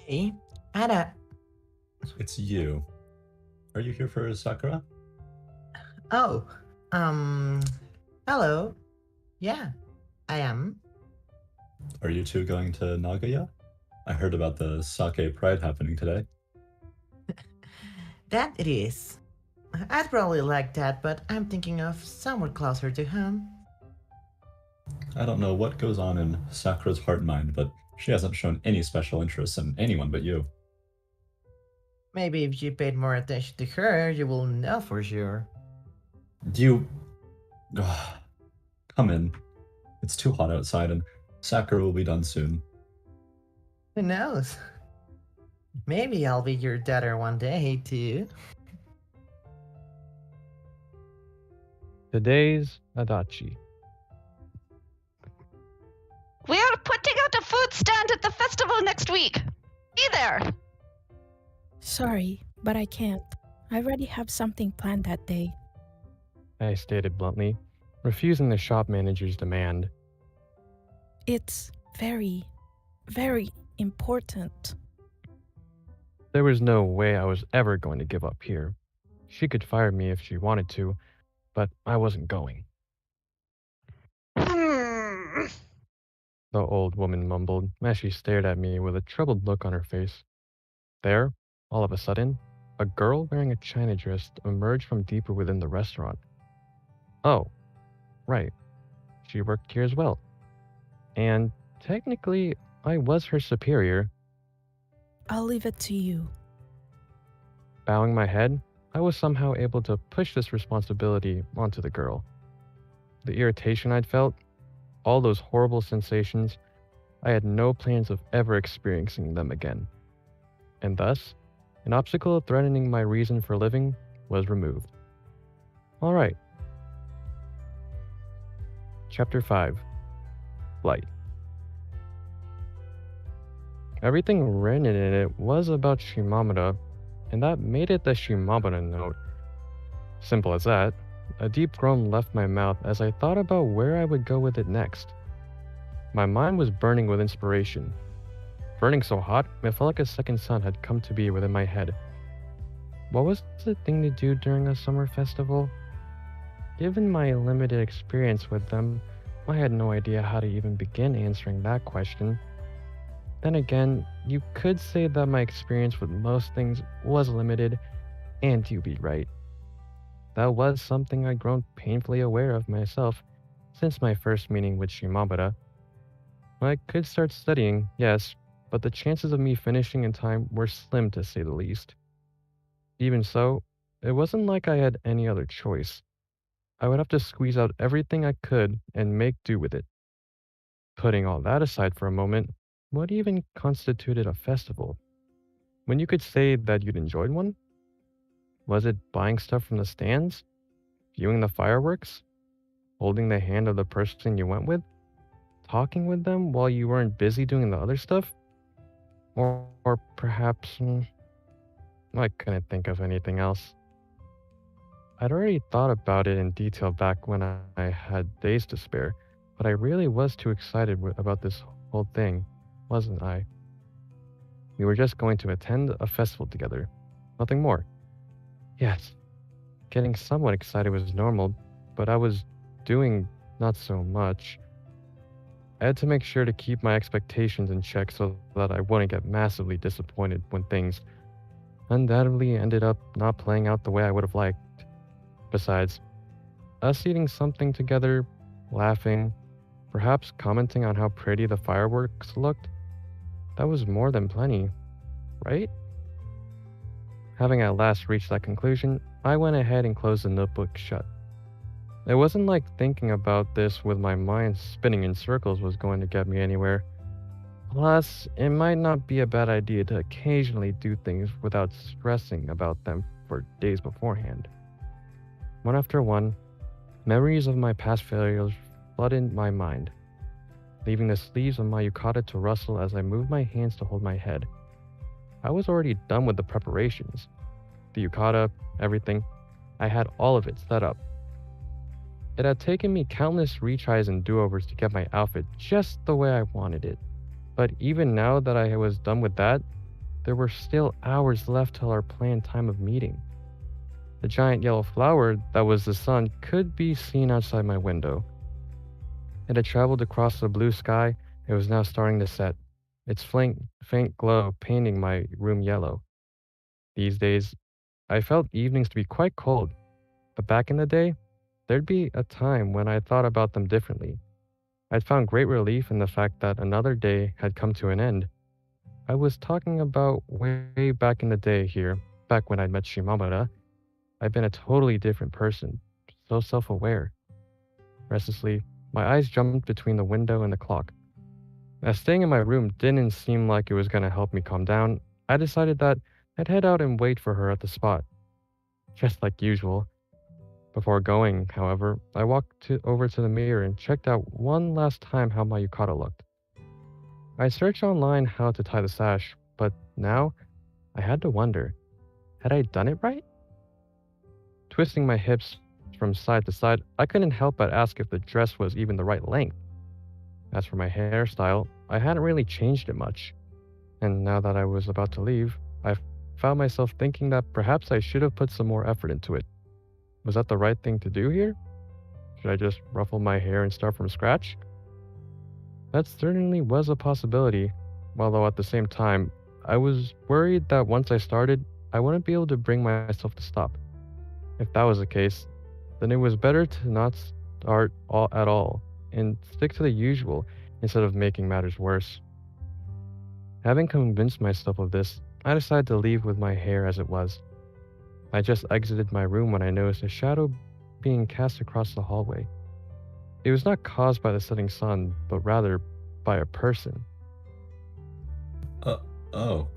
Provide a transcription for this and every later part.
Hey, Ada. It's you. Are you here for Sakura? Oh, um, hello. Yeah, I am. Are you two going to Nagaya? I heard about the sake pride happening today. That it is. I'd probably like that, but I'm thinking of somewhere closer to home. I don't know what goes on in Sakura's heart and mind, but she hasn't shown any special interest in anyone but you. Maybe if you paid more attention to her, you will know for sure. You. Come in. It's too hot outside, and Sakura will be done soon. Who knows? Maybe I'll be your daughter one day, too. Today's Adachi. We are putting out a food stand at the festival next week. Be there. Sorry, but I can't. I already have something planned that day. I stated bluntly, refusing the shop manager's demand. It's very, very important. There was no way I was ever going to give up here. She could fire me if she wanted to, but I wasn't going. The old woman mumbled as she stared at me with a troubled look on her face. There, all of a sudden, a girl wearing a china dress emerged from deeper within the restaurant. Oh, right. She worked here as well. And technically, I was her superior. I'll leave it to you. Bowing my head, I was somehow able to push this responsibility onto the girl. The irritation I'd felt, all those horrible sensations, I had no plans of ever experiencing them again. And thus, an obstacle threatening my reason for living was removed. All right. Chapter 5. Flight. Everything written in it was about Shimamura, and that made it the Shimamura note. Simple as that. A deep groan left my mouth as I thought about where I would go with it next. My mind was burning with inspiration. Burning so hot, it felt like a second sun had come to be within my head. What was the thing to do during a summer festival? Given my limited experience with them, I had no idea how to even begin answering that question. Then again, you could say that my experience with most things was limited, and you'd be right. That was something I'd grown painfully aware of myself since my first meeting with Shimamura. I could start studying, yes, but the chances of me finishing in time were slim to say the least. Even so, it wasn't like I had any other choice. I would have to squeeze out everything I could and make do with it. Putting all that aside for a moment, what even constituted a festival? When you could say that you'd enjoyed one? Was it buying stuff from the stands? Viewing the fireworks? Holding the hand of the person you went with? Talking with them while you weren't busy doing the other stuff? Or perhaps... I couldn't think of anything else. I'd already thought about it in detail back when I had days to spare, but I really was too excited about this whole thing, wasn't I? We were just going to attend a festival together. Nothing more. Yes, getting somewhat excited was normal, but I was doing not so much. I had to make sure to keep my expectations in check so that I wouldn't get massively disappointed when things undoubtedly ended up not playing out the way I would have liked. Besides, us eating something together, laughing, perhaps commenting on how pretty the fireworks looked, that was more than plenty, right? Having at last reached that conclusion, I went ahead and closed the notebook shut. It wasn't like thinking about this with my mind spinning in circles was going to get me anywhere. Plus, it might not be a bad idea to occasionally do things without stressing about them for days beforehand. One after one, memories of my past failures flooded my mind, leaving the sleeves of my yukata to rustle as I moved my hands to hold my head. I was already done with the preparations. The yukata, everything. I had all of it set up. It had taken me countless retries and do-overs to get my outfit just the way I wanted it. But even now that I was done with that, there were still hours left till our planned time of meeting. The giant yellow flower that was the sun could be seen outside my window. It had traveled across the blue sky and was now starting to set, its faint glow painting my room yellow. These days, I felt evenings to be quite cold, but back in the day, there'd be a time when I thought about them differently. I'd found great relief in the fact that another day had come to an end. I was talking about way back in the day here, back when I'd met Shimamura. I'd been a totally different person, so self-aware. Restlessly, my eyes jumped between the window and the clock. As staying in my room didn't seem like it was going to help me calm down, I decided that I'd head out and wait for her at the spot. Just like usual. Before going, however, I walked over to the mirror and checked out one last time how my yukata looked. I searched online how to tie the sash, but now I had to wonder, had I done it right? Twisting my hips from side to side, I couldn't help but ask if the dress was even the right length. As for my hairstyle, I hadn't really changed it much. And now that I was about to leave, I found myself thinking that perhaps I should have put some more effort into it. Was that the right thing to do here? Should I just ruffle my hair and start from scratch? That certainly was a possibility, although at the same time, I was worried that once I started, I wouldn't be able to bring myself to stop. If that was the case, then it was better to not start at all and stick to the usual instead of making matters worse. Having convinced myself of this, I decided to leave with my hair as it was. I just exited my room when I noticed a shadow being cast across the hallway. It was not caused by the setting sun, but rather by a person. Oh.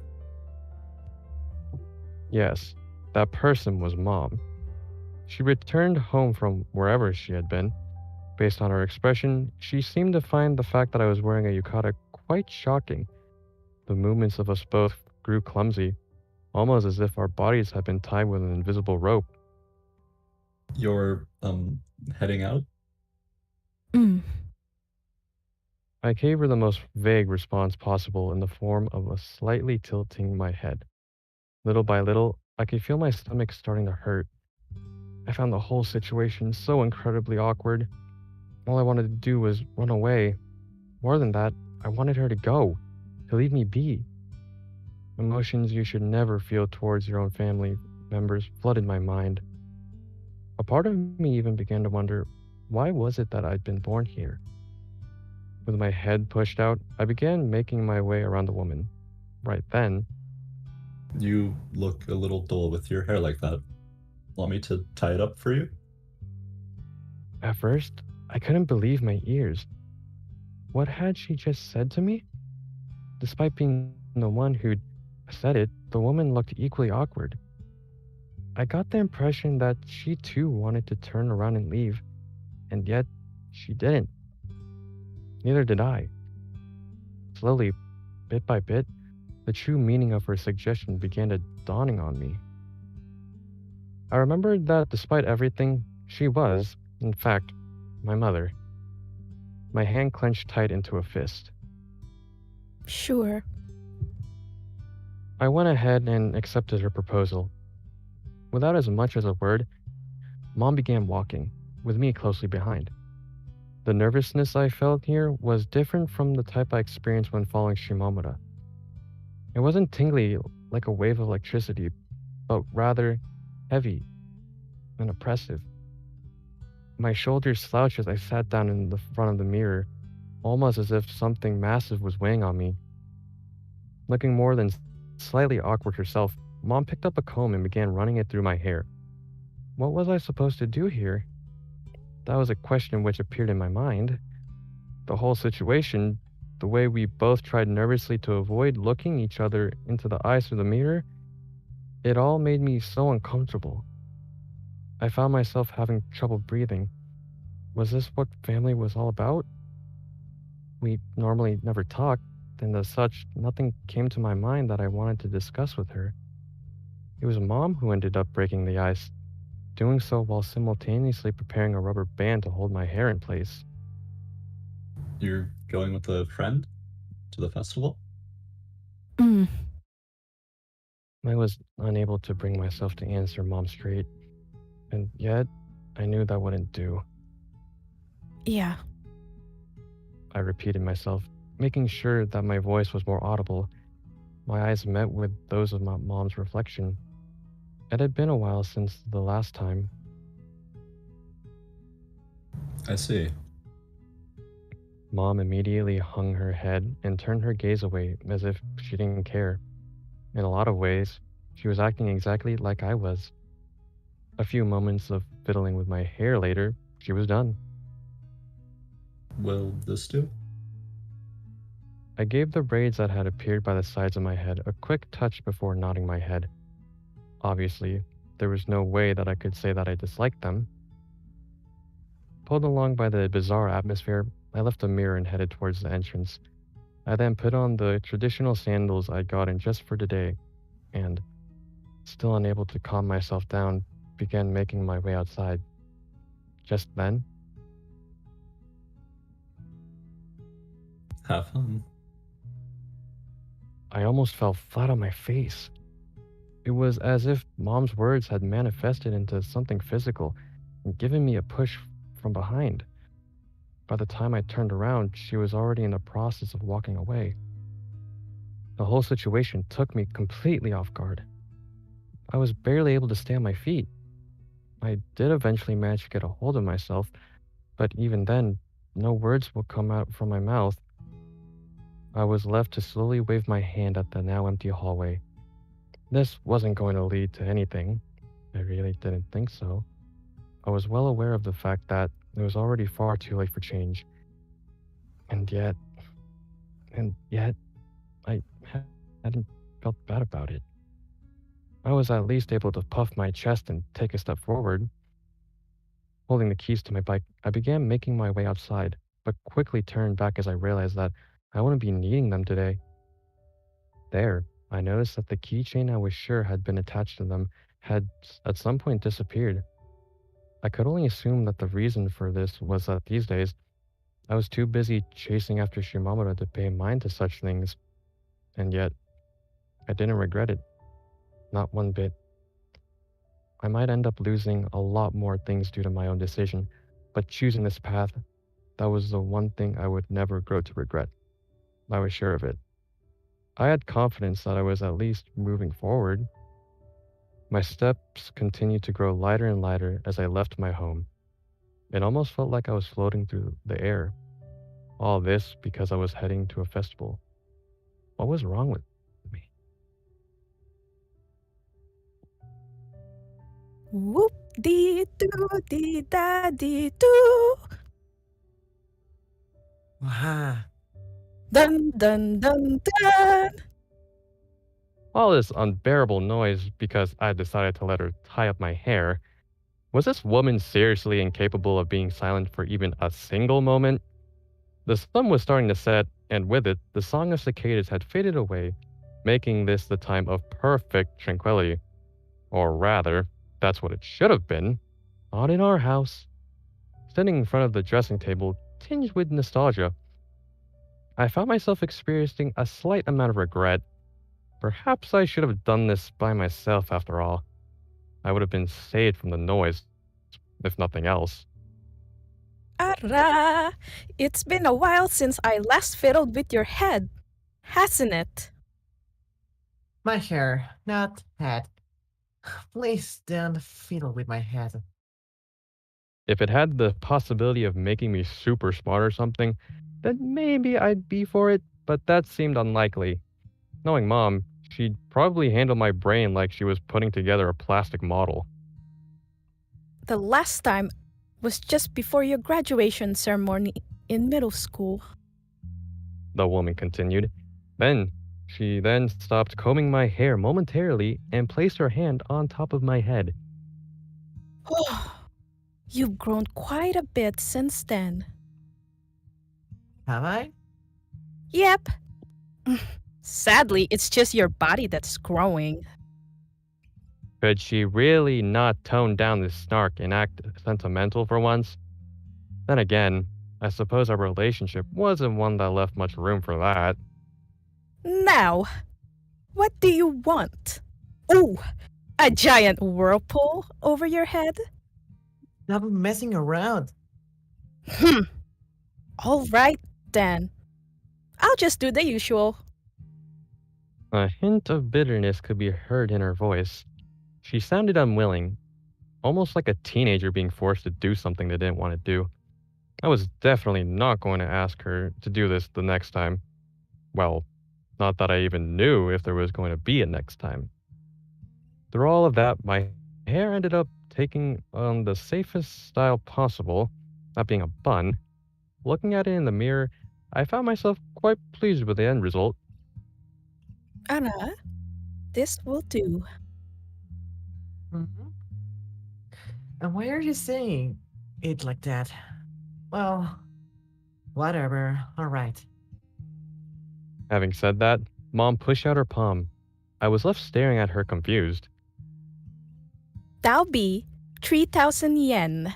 Yes, that person was Mom. She returned home from wherever she had been. Based on her expression, she seemed to find the fact that I was wearing a yukata quite shocking. The movements of us both grew clumsy, almost as if our bodies had been tied with an invisible rope. You're, heading out? I gave her the most vague response possible in the form of a slightly tilting my head. Little by little, I could feel my stomach starting to hurt. I found the whole situation so incredibly awkward. All I wanted to do was run away. More than that, I wanted her to go, to leave me be. Emotions you should never feel towards your own family members flooded my mind. A part of me even began to wonder, why was it that I'd been born here? With my head pushed out, I began making my way around the woman. Right then, You look a little dull with your hair like that. Want me to tie it up for you? at first, I couldn't believe my ears. What had she just said to me? Despite being the one who'd said it, the woman looked equally awkward. I got the impression that she too wanted to turn around and leave, and yet she didn't. Neither did I. Slowly, bit by bit, the true meaning of her suggestion began to dawning on me. I remembered that despite everything, she was, in fact, my mother. My hand clenched tight into a fist. Sure. I went ahead and accepted her proposal. Without as much as a word, Mom began walking, with me closely behind. The nervousness I felt here was different from the type I experienced when following Shimamura. It wasn't tingly like a wave of electricity, but rather heavy and oppressive. My shoulders slouched as I sat down in the front of the mirror, almost as if something massive was weighing on me. Looking more than slightly awkward herself, Mom picked up a comb and began running it through my hair. What was I supposed to do here? That was a question which appeared in my mind. The whole situation, the way we both tried nervously to avoid looking each other into the eyes through the mirror, it all made me so uncomfortable. I found myself having trouble breathing. Was this what family was all about? We normally never talked, and as such, nothing came to my mind that I wanted to discuss with her. It was Mom who ended up breaking the ice, doing so while simultaneously preparing a rubber band to hold my hair in place. You're going with a friend to the festival? I was unable to bring myself to answer Mom straight, and yet I knew that wouldn't do. Yeah. I repeated myself, making sure that my voice was more audible. My eyes met with those of my mom's reflection. It had been a while since the last time. I see. Mom immediately hung her head and turned her gaze away as if she didn't care. In a lot of ways, she was acting exactly like I was. A few moments of fiddling with my hair later, she was done. Will this do? I gave the braids that had appeared by the sides of my head a quick touch before nodding my head. Obviously, there was no way that I could say that I disliked them. Pulled along by the bizarre atmosphere, I left the mirror and headed towards the entrance. I then put on the traditional sandals I'd gotten just for today, and, still unable to calm myself down, began making my way outside. Just then, Have fun. I almost fell flat on my face. It was as if Mom's words had manifested into something physical and given me a push from behind. By the time I turned around, she was already in the process of walking away. The whole situation took me completely off guard. I was barely able to stay on my feet. I did eventually manage to get a hold of myself, but even then, no words would come out from my mouth. I was left to slowly wave my hand at the now empty hallway. This wasn't going to lead to anything. I really didn't think so. I was well aware of the fact that it was already far too late for change. And yet, I hadn't felt bad about it. I was at least able to puff my chest and take a step forward. Holding the keys to my bike, I began making my way outside, but quickly turned back as I realized that I wouldn't be needing them today. There, I noticed that the keychain I was sure had been attached to them had at some point disappeared. I could only assume that the reason for this was that these days, I was too busy chasing after Shimamura to pay mind to such things, and yet, I didn't regret it. Not one bit. I might end up losing a lot more things due to my own decision, but choosing this path, that was the one thing I would never grow to regret. I was sure of it. I had confidence that I was at least moving forward. My steps continued to grow lighter and lighter as I left my home. It almost felt like I was floating through the air. All this because I was heading to a festival. What was wrong with me? Whoop dee doo dee da dee doo. Wow. Dun dun dun dun. All this unbearable noise because I decided to let her tie up my hair. Was this woman seriously incapable of being silent for even a single moment? The sun was starting to set, and with it, the song of cicadas had faded away, making this the time of perfect tranquility. Or rather, that's what it should have been. Not in our house. Sitting in front of the dressing table, tinged with nostalgia, I found myself experiencing a slight amount of regret. Perhaps I should have done this by myself after all. I would have been saved from the noise, if nothing else. Ara! It's been a while since I last fiddled with your head, hasn't it? My hair, not head. Please don't fiddle with my head. If it had the possibility of making me super smart or something, then maybe I'd be for it, but that seemed unlikely. Knowing Mom, she'd probably handle my brain like she was putting together a plastic model. The last time was just before your graduation ceremony in middle school. The woman continued. She then stopped combing my hair momentarily and placed her hand on top of my head. You've grown quite a bit since then. Have I? Yep. Sadly, it's just your body that's growing. Could she really not tone down the snark and act sentimental for once? Then again, I suppose our relationship wasn't one that left much room for that. Now, what do you want? Ooh, a giant whirlpool over your head? Stop messing around. Hmm. All right, then. I'll just do the usual. A hint of bitterness could be heard in her voice. She sounded unwilling, almost like a teenager being forced to do something they didn't want to do. I was definitely not going to ask her to do this the next time. Well, not that I even knew if there was going to be a next time. Through all of that, my hair ended up taking on the safest style possible, that being a bun. Looking at it in the mirror, I found myself quite pleased with the end result. Anna, this will do. Mhm. And why are you saying it like that? Well, whatever. Alright. Having said that, Mom pushed out her palm. I was left staring at her confused. That'll be 3,000 yen.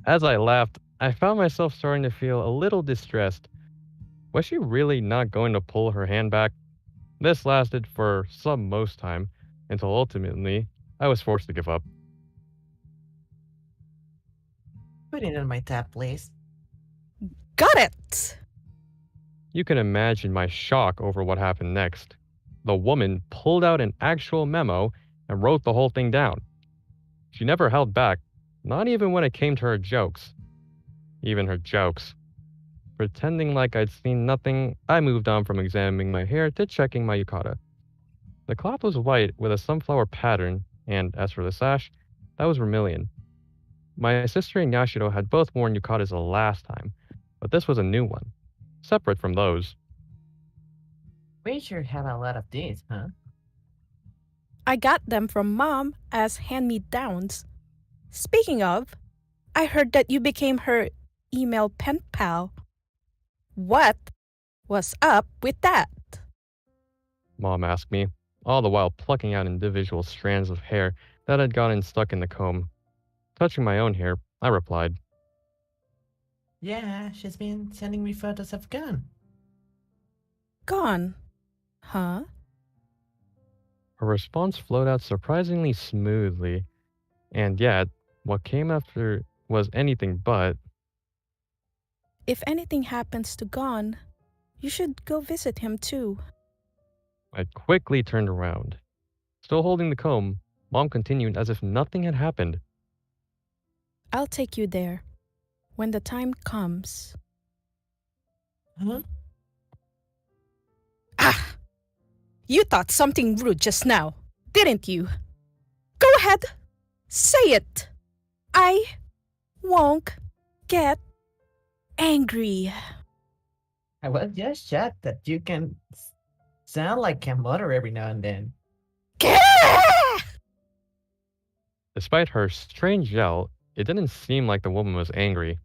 As I laughed, I found myself starting to feel a little distressed. Was she really not going to pull her hand back? This lasted for some most time, until ultimately I was forced to give up. Put it on my tab, please. Got it! You can imagine my shock over what happened next. The woman pulled out an actual memo and wrote the whole thing down. She never held back, not even when it came to her jokes. Even her jokes. Pretending like I'd seen nothing, I moved on from examining my hair to checking my yukata. The cloth was white with a sunflower pattern, and as for the sash, that was vermilion. My sister and Yashiro had both worn yukatas the last time, but this was a new one, separate from those. We sure have a lot of these, huh? I got them from Mom as hand-me-downs. Speaking of, I heard that you became her email pen pal. What was up with that? Mom asked me, all the while plucking out individual strands of hair that had gotten stuck in the comb. Touching my own hair, I replied, Yeah, she's been sending me photos of Gun. Gone. Huh? Her response flowed out surprisingly smoothly, and yet, what came after was anything but. If anything happens to Gon, you should go visit him too. I quickly turned around. Still holding the comb, Mom continued as if nothing had happened. I'll take you there when the time comes. Huh? Ah! You thought something rude just now, didn't you? Go ahead. Say it. I won't get angry. I was just shocked that you can sound like a mother every now and then. Despite her strange yell, it didn't seem like the woman was angry.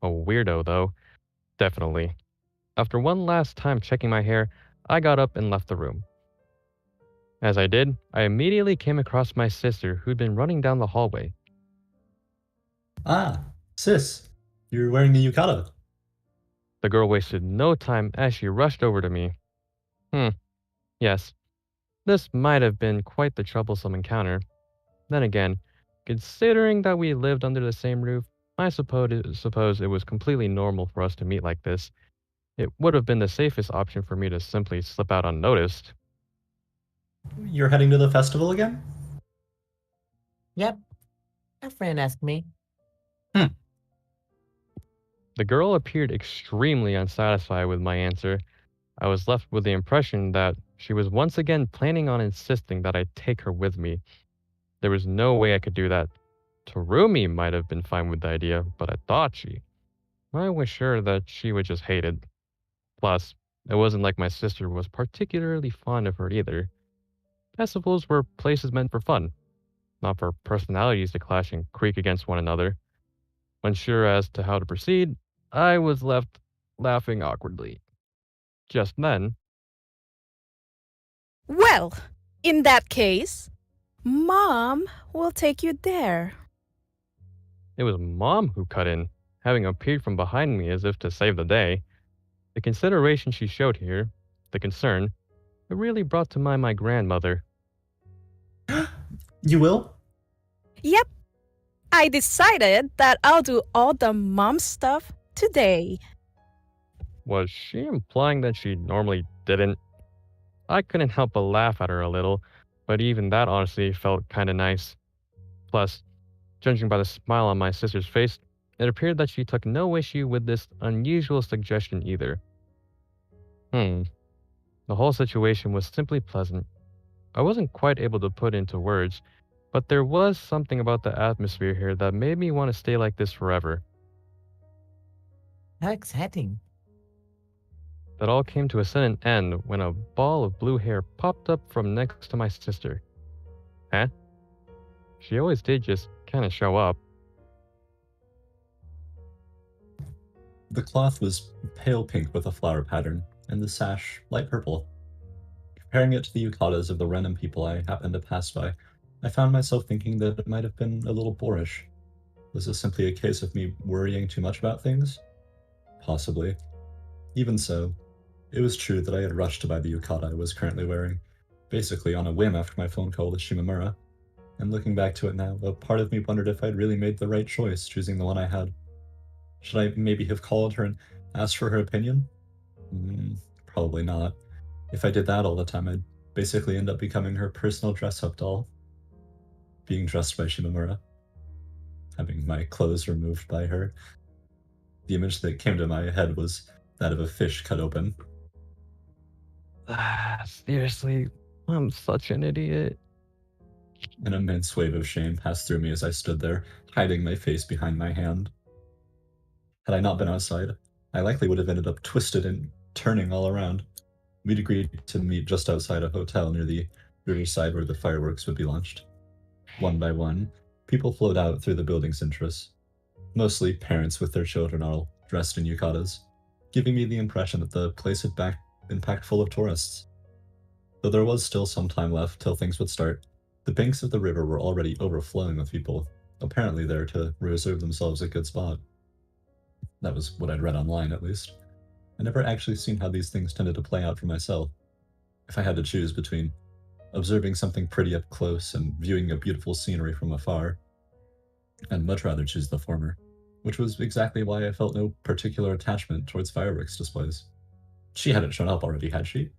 A weirdo, though. Definitely. After one last time checking my hair, I got up and left the room. As I did, I immediately came across my sister who'd been running down the hallway. Ah, sis, you're wearing the yukata. The girl wasted no time as she rushed over to me. Yes. This might have been quite the troublesome encounter. Then again, considering that we lived under the same roof, I suppose it was completely normal for us to meet like this. It would have been the safest option for me to simply slip out unnoticed. You're heading to the festival again? Yep. A friend asked me. The girl appeared extremely unsatisfied with my answer. I was left with the impression that she was once again planning on insisting that I take her with me. There was no way I could do that. Terumi might have been fine with the idea, but Adachi, I was sure that she would just hate it. Plus, it wasn't like my sister was particularly fond of her either. Festivals were places meant for fun, not for personalities to clash and creak against one another. Unsure as to how to proceed, I was left laughing awkwardly. Just then, Well, in that case, Mom will take you there. It was Mom who cut in, having appeared from behind me as if to save the day. The consideration she showed here, the concern, it really brought to mind my grandmother. You will? Yep, I decided that I'll do all the mom stuff today. Was she implying that she normally didn't? I couldn't help but laugh at her a little, but even that honestly felt kinda nice. Plus, judging by the smile on my sister's face, it appeared that she took no issue with this unusual suggestion either. The whole situation was simply pleasant. I wasn't quite able to put into words, but there was something about the atmosphere here that made me want to stay like this forever. How exciting. That all came to a sudden end when a ball of blue hair popped up from next to my sister. Huh? She always did just kinda show up. The cloth was pale pink with a flower pattern, and the sash light purple. Comparing it to the yukatas of the random people I happened to pass by, I found myself thinking that it might have been a little boorish. Was this simply a case of me worrying too much about things? Possibly. Even so, it was true that I had rushed to buy the yukata I was currently wearing, basically on a whim after my phone call with Shimamura. And looking back to it now, a part of me wondered if I'd really made the right choice choosing the one I had. Should I maybe have called her and asked for her opinion? Probably not. If I did that all the time, I'd basically end up becoming her personal dress-up doll. Being dressed by Shimamura. Having my clothes removed by her. The image that came to my head was that of a fish cut open. Seriously, I'm such an idiot. An immense wave of shame passed through me as I stood there, hiding my face behind my hand. Had I not been outside, I likely would have ended up twisted and turning all around. We'd agreed to meet just outside a hotel near the riverside where the fireworks would be launched. One by one, people flowed out through the building's entrance. Mostly parents with their children all dressed in yukatas, giving me the impression that the place had been packed full of tourists. Though there was still some time left till things would start, the banks of the river were already overflowing with people, apparently there to reserve themselves a good spot. That was what I'd read online, at least. I never actually seen how these things tended to play out for myself. If I had to choose between observing something pretty up close and viewing a beautiful scenery from afar, I'd much rather choose the former, which was exactly why I felt no particular attachment towards fireworks displays. She hadn't shown up already, had she?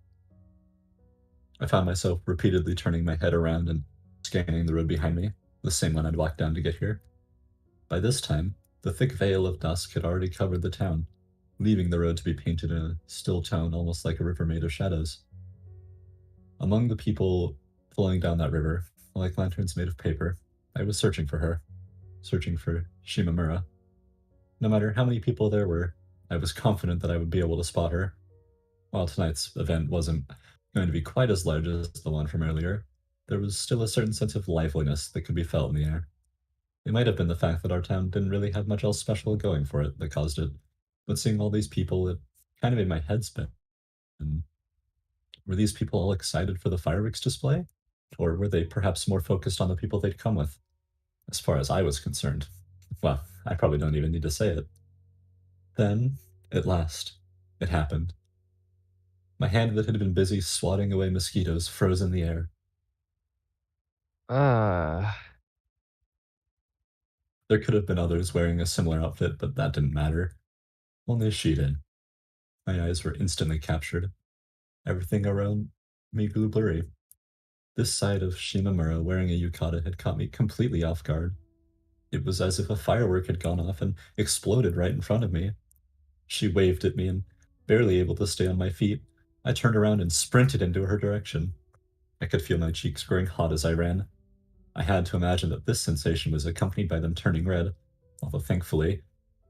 I found myself repeatedly turning my head around and scanning the road behind me, the same one I'd walked down to get here. By this time, the thick veil of dusk had already covered the town, leaving the road to be painted in a still tone almost like a river made of shadows. Among the people flowing down that river, like lanterns made of paper, I was searching for her, searching for Shimamura. No matter how many people there were, I was confident that I would be able to spot her. While tonight's event wasn't going to be quite as large as the one from earlier, there was still a certain sense of liveliness that could be felt in the air. It might have been the fact that our town didn't really have much else special going for it that caused it, but seeing all these people, it kind of made my head spin. And were these people all excited for the fireworks display? Or were they perhaps more focused on the people they'd come with? As far as I was concerned, well, I probably don't even need to say it. Then, at last, it happened. My hand that had been busy swatting away mosquitoes froze in the air. There could have been others wearing a similar outfit, but that didn't matter. Only she did. My eyes were instantly captured. Everything around me grew blurry. This sight of Shimamura wearing a yukata had caught me completely off guard. It was as if a firework had gone off and exploded right in front of me. She waved at me, and barely able to stay on my feet, I turned around and sprinted into her direction. I could feel my cheeks growing hot as I ran. I had to imagine that this sensation was accompanied by them turning red, although thankfully,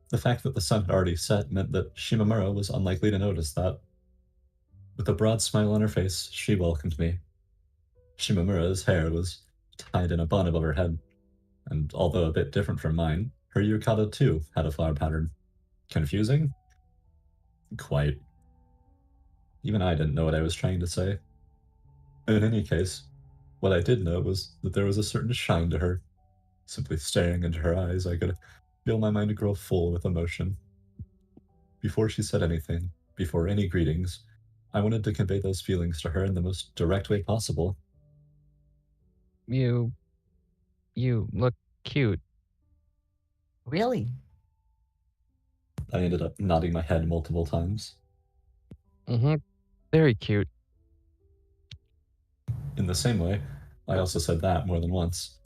the fact that the sun had already set meant that Shimamura was unlikely to notice that. With a broad smile on her face, she welcomed me. Shimamura's hair was tied in a bun above her head, and although a bit different from mine, her yukata too had a flower pattern. Confusing? Quite. Even I didn't know what I was trying to say. In any case, what I did know was that there was a certain shine to her, Simply staring into her eyes, I could feel my mind grow full with emotion. Before she said anything, before any greetings, I wanted to convey those feelings to her in the most direct way possible. You look cute. Really? I ended up nodding my head multiple times. Mm-hmm. Very cute. In the same way, I also said that more than once.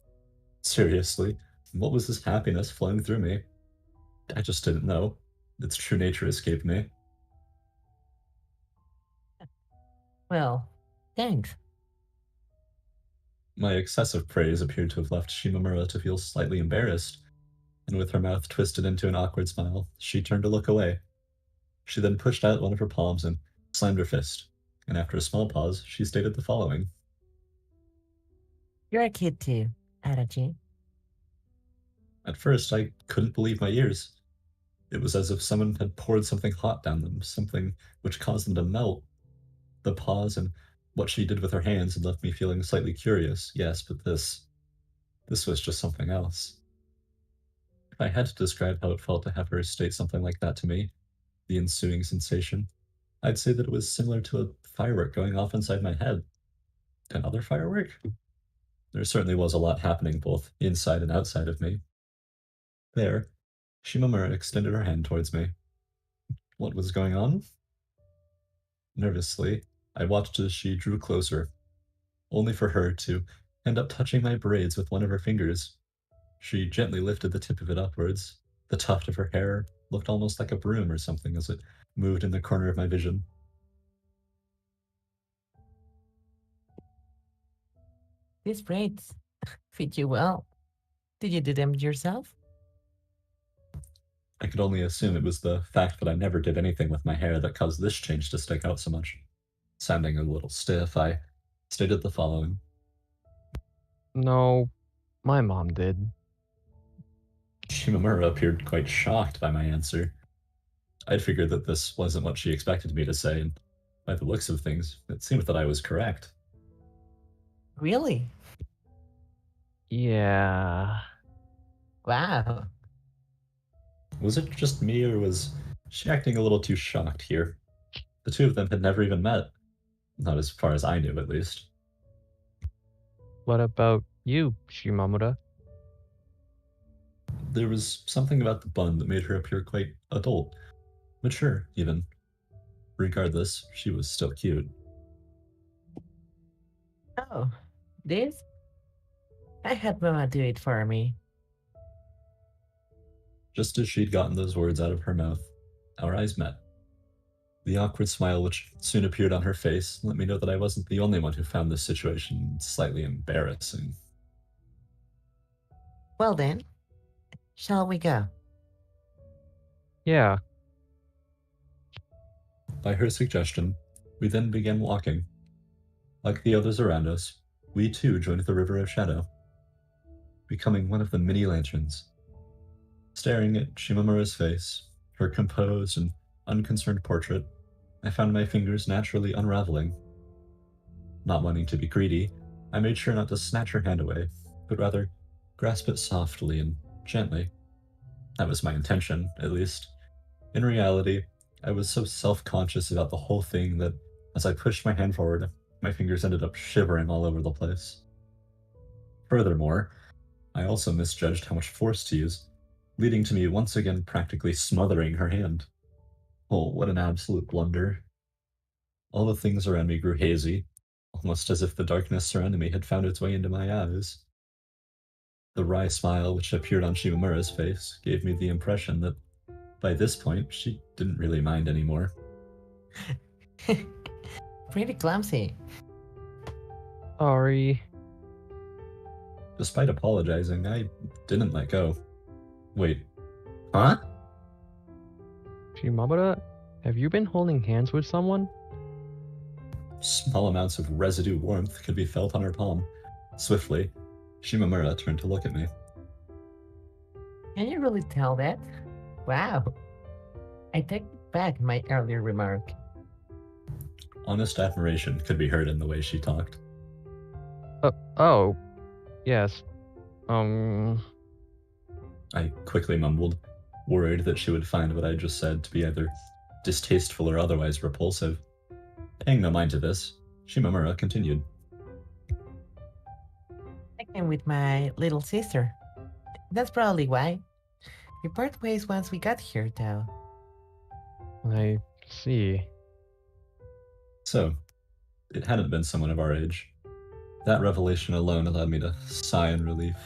Seriously, what was this happiness flowing through me? I just didn't know. Its true nature escaped me. Well, thanks. My excessive praise appeared to have left Shimamura to feel slightly embarrassed, and with her mouth twisted into an awkward smile, she turned to look away. She then pushed out one of her palms and slammed her fist, and after a small pause, she stated the following. You're a kid too, Adachi. At first, I couldn't believe my ears. It was as if someone had poured something hot down them, something which caused them to melt. The pause and what she did with her hands had left me feeling slightly curious, yes, but this was just something else. If I had to describe how it felt to have her state something like that to me, the ensuing sensation, I'd say that it was similar to a firework going off inside my head. Another firework? There certainly was a lot happening both inside and outside of me. There, Shimamura extended her hand towards me. What was going on? Nervously, I watched as she drew closer, only for her to end up touching my braids with one of her fingers. She gently lifted the tip of it upwards. The tuft of her hair looked almost like a broom or something as it moved in the corner of my vision. These braids fit you well. Did you do them yourself? I could only assume it was the fact that I never did anything with my hair that caused this change to stick out so much. Sounding a little stiff, I stated the following. No, my mom did. Shimamura appeared quite shocked by my answer. I'd figured that this wasn't what she expected me to say, and by the looks of things, it seemed that I was correct. Really? Yeah. Wow. Was it just me, or was she acting a little too shocked here? The two of them had never even met. Not as far as I knew, at least. What about you, Shimamura? There was something about the bun that made her appear quite adult. Mature, even. Regardless, she was still cute. Oh, this? I had Mama do it for me. Just as she'd gotten those words out of her mouth, our eyes met. The awkward smile which soon appeared on her face let me know that I wasn't the only one who found this situation slightly embarrassing. Well then, shall we go? Yeah. By her suggestion, we then began walking. Like the others around us, we too joined the River of Shadow, becoming one of the many lanterns. Staring at Shimamura's face, her composed and unconcerned portrait, I found my fingers naturally unraveling. Not wanting to be greedy, I made sure not to snatch her hand away, but rather grasp it softly and gently. That was my intention, at least. In reality, I was so self-conscious about the whole thing that as I pushed my hand forward, my fingers ended up shivering all over the place. Furthermore, I also misjudged how much force to use, leading to me once again practically smothering her hand. Oh, what an absolute blunder. All the things around me grew hazy, almost as if the darkness surrounding me had found its way into my eyes. The wry smile which appeared on Shimamura's face gave me the impression that by this point she didn't really mind anymore. Pretty clumsy. Sorry. Despite apologizing, I didn't let go. Wait, huh? Shimamura, have you been holding hands with someone? Small amounts of residue warmth could be felt on her palm. Swiftly, Shimamura turned to look at me. Can you really tell that? Wow. I take back my earlier remark. Honest admiration could be heard in the way she talked. Oh, yes. I quickly mumbled, worried that she would find what I just said to be either distasteful or otherwise repulsive. Paying no mind to this, Shimamura continued. I came with my little sister. That's probably why. We part ways once we got here, though. I see. So, it hadn't been someone of our age. That revelation alone allowed me to sigh in relief.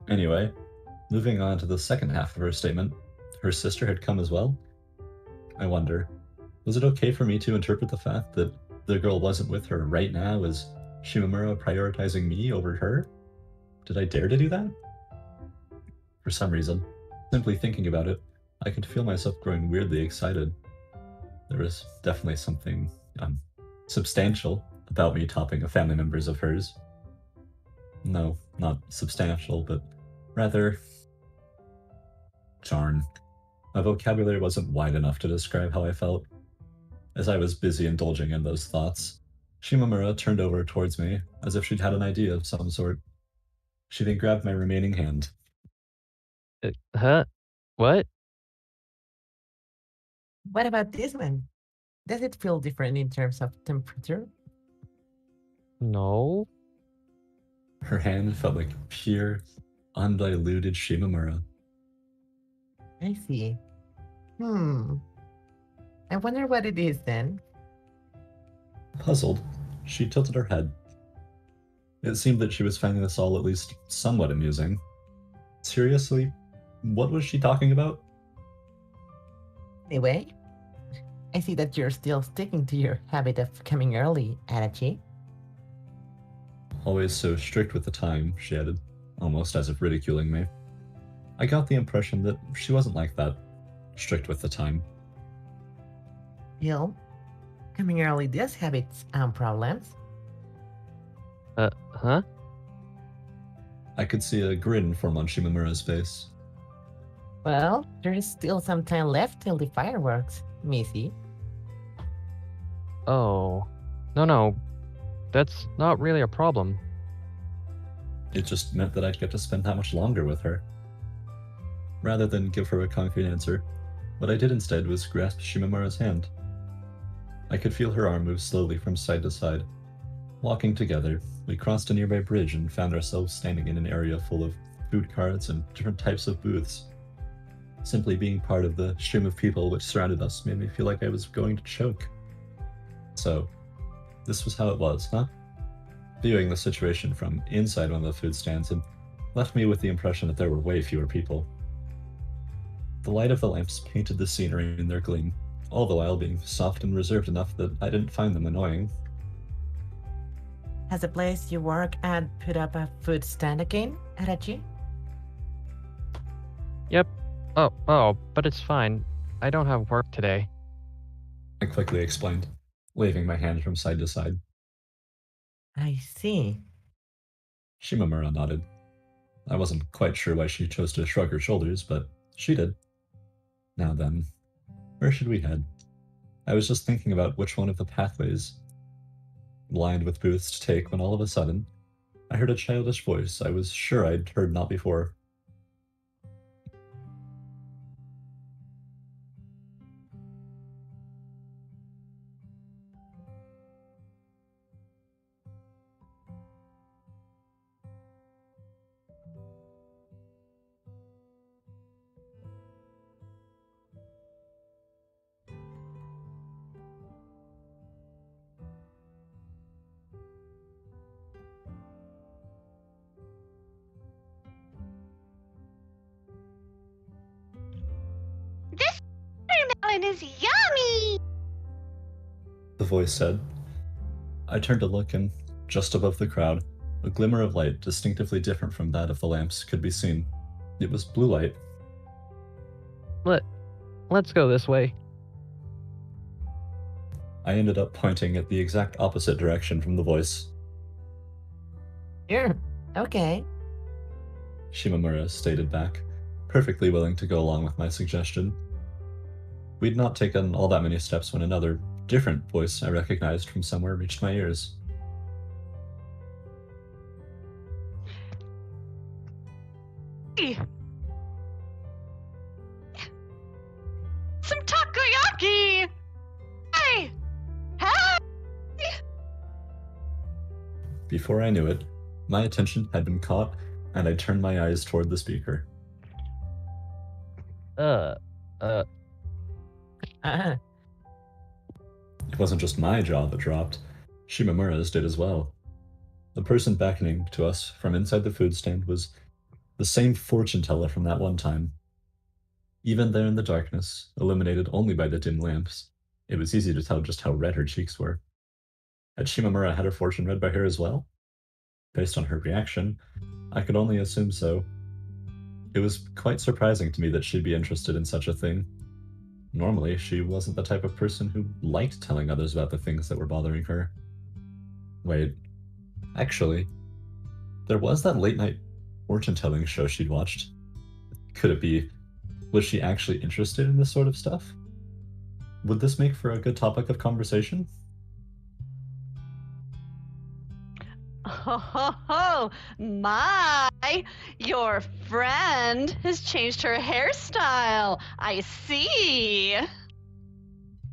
Anyway, moving on to the second half of her statement, her sister had come as well? I wonder, was it okay for me to interpret the fact that the girl wasn't with her right now as Shimamura prioritizing me over her? Did I dare to do that? For some reason, simply thinking about it, I could feel myself growing weirdly excited. There was definitely something substantial about me topping a family members of hers. No, not substantial, but rather... Darn. My vocabulary wasn't wide enough to describe how I felt. As I was busy indulging in those thoughts, Shimamura turned over towards me as if she'd had an idea of some sort. She then grabbed my remaining hand. Huh? What? What about this one? Does it feel different in terms of temperature? No? Her hand felt like pure, undiluted Shimamura. I see. I wonder what it is then. Puzzled, she tilted her head. It seemed that she was finding this all at least somewhat amusing. Seriously? What was she talking about? Anyway, I see that you're still sticking to your habit of coming early, Adachi. Always so strict with the time, she added, almost as if ridiculing me. I got the impression that she wasn't like that, strict with the time. Still, coming early does have its own problems. Huh? I could see a grin form on Shimamura's face. Well, there is still some time left till the fireworks, Missy. Oh. No. That's not really a problem. It just meant that I'd get to spend that much longer with her. Rather than give her a concrete answer, what I did instead was grasp Shimamura's hand. I could feel her arm move slowly from side to side. Walking together, we crossed a nearby bridge and found ourselves standing in an area full of food carts and different types of booths. Simply being part of the stream of people which surrounded us made me feel like I was going to choke. So, this was how it was, huh? Viewing the situation from inside one of the food stands had left me with the impression that there were way fewer people. The light of the lamps painted the scenery in their gleam, all the while being soft and reserved enough that I didn't find them annoying. Has the place you work at put up a food stand again, Adachi? Yep. Oh, but it's fine. I don't have work today. I quickly explained, waving my hand from side to side. I see. Shimamura nodded. I wasn't quite sure why she chose to shrug her shoulders, but she did. Now then, where should we head? I was just thinking about which one of the pathways lined with booths to take when all of a sudden, I heard a childish voice I was sure I'd heard not before. This watermelon is yummy! The voice said. I turned to look, and just above the crowd, a glimmer of light distinctively different from that of the lamps could be seen. It was blue light. Let's go this way. I ended up pointing at the exact opposite direction from the voice. Sure, okay. Shimamura stated back, perfectly willing to go along with my suggestion. We'd not taken all that many steps when another, different voice I recognized from somewhere reached my ears. Hey, Before I knew it, my attention had been caught, and I turned my eyes toward the speaker. Ah, It wasn't just my jaw that dropped. Shimamura's did as well. The person beckoning to us from inside the food stand was the same fortune teller from that one time. Even there in the darkness, illuminated only by the dim lamps, it was easy to tell just how red her cheeks were. Had Shimamura had her fortune read by her as well? Based on her reaction, I could only assume so. It was quite surprising to me that she'd be interested in such a thing. Normally, she wasn't the type of person who liked telling others about the things that were bothering her. Wait, actually, there was that late-night fortune-telling show she'd watched. Could it be, was she actually interested in this sort of stuff? Would this make for a good topic of conversation? Oh, my! Your friend has changed her hairstyle. I see.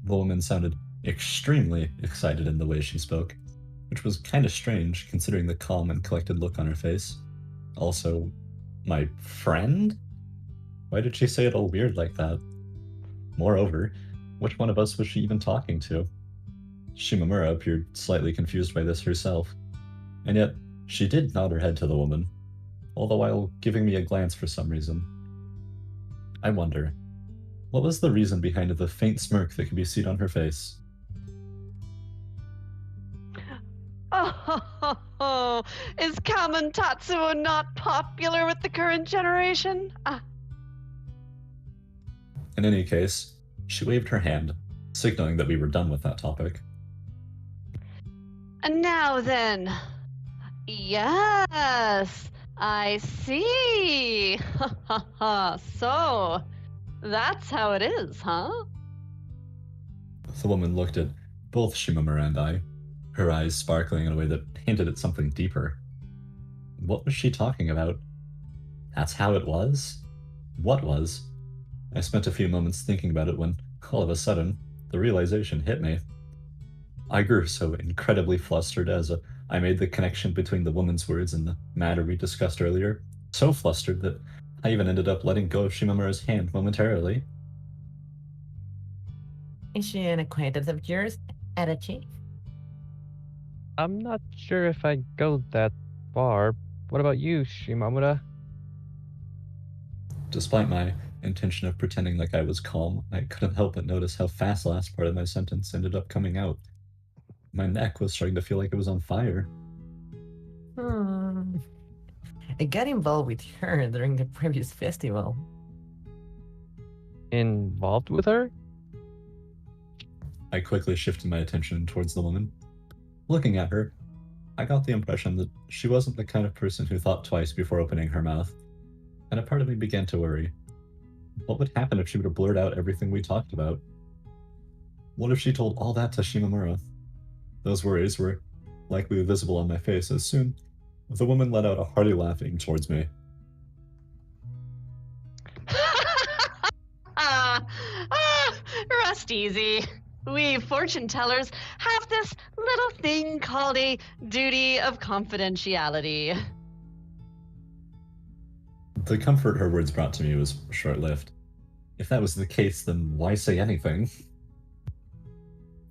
The woman sounded extremely excited in the way she spoke, which was kind of strange considering the calm and collected look on her face. Also, my friend? Why did she say it all weird like that? Moreover, which one of us was she even talking to? Shimamura appeared slightly confused by this herself, and yet she did nod her head to the woman, all the while giving me a glance for some reason. I wonder, what was the reason behind the faint smirk that could be seen on her face? Oh, is Kamen Tatsuo not popular with the current generation? In any case, she waved her hand, signaling that we were done with that topic. And now then. Yes, I see. So, that's how it is, huh? The woman looked at both Shimamura and I, her eyes sparkling in a way that hinted at something deeper. What was she talking about? That's how it was? What was? I spent a few moments thinking about it when, all of a sudden, the realization hit me. I grew so incredibly flustered as I made the connection between the woman's words and the matter we discussed earlier, so flustered that I even ended up letting go of Shimamura's hand momentarily. is she an acquaintance of yours, Adachi? I'm not sure if I go that far. What about you, Shimamura? Despite my intention of pretending like I was calm, I couldn't help but notice how fast the last part of my sentence ended up coming out. My neck was starting to feel like it was on fire. I got involved with her during the previous festival. Involved with her? I quickly shifted my attention towards the woman. Looking at her, I got the impression that she wasn't the kind of person who thought twice before opening her mouth, and a part of me began to worry. What would happen if she were to blurt out everything we talked about? What if she told all that to Shimamura? Those worries were likely visible on my face as soon as the woman let out a hearty laughing towards me. Rest easy. We fortune tellers have this little thing called a duty of confidentiality. The comfort her words brought to me was short-lived. If that was the case, then why say anything?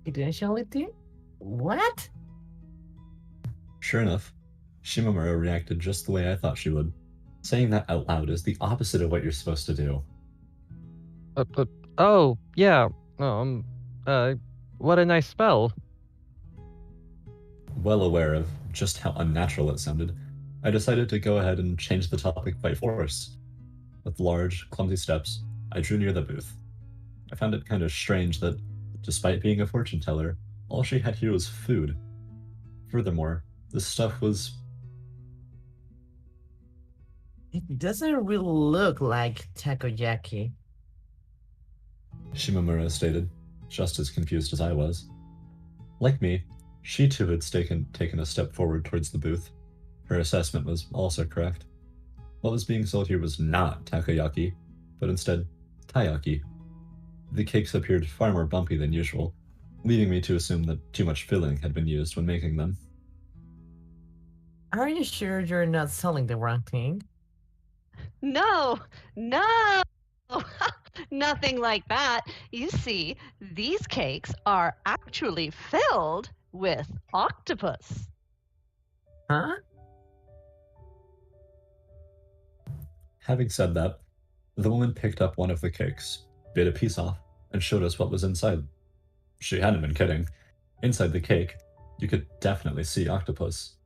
Confidentiality? What? Sure enough, Shimamura reacted just the way I thought she would. Saying that out loud is the opposite of what you're supposed to do. Oh, yeah. What a nice spell. Well aware of just how unnatural it sounded, I decided to go ahead and change the topic by force. With large, clumsy steps, I drew near the booth. I found it kind of strange that, despite being a fortune teller, all she had here was food. Furthermore, this stuff was... It doesn't really look like takoyaki. Shimamura stated, just as confused as I was. Like me, she too had taken a step forward towards the booth. Her assessment was also correct. What was being sold here was not takoyaki, but instead taiyaki. The cakes appeared far more bumpy than usual, leading me to assume that too much filling had been used when making them. Are you sure you're not selling the wrong thing? No, no, nothing like that. You see, these cakes are actually filled with octopus. Huh? Having said that, the woman picked up one of the cakes, bit a piece off, and showed us what was inside. She hadn't been kidding. Inside the cake, you could definitely see octopus.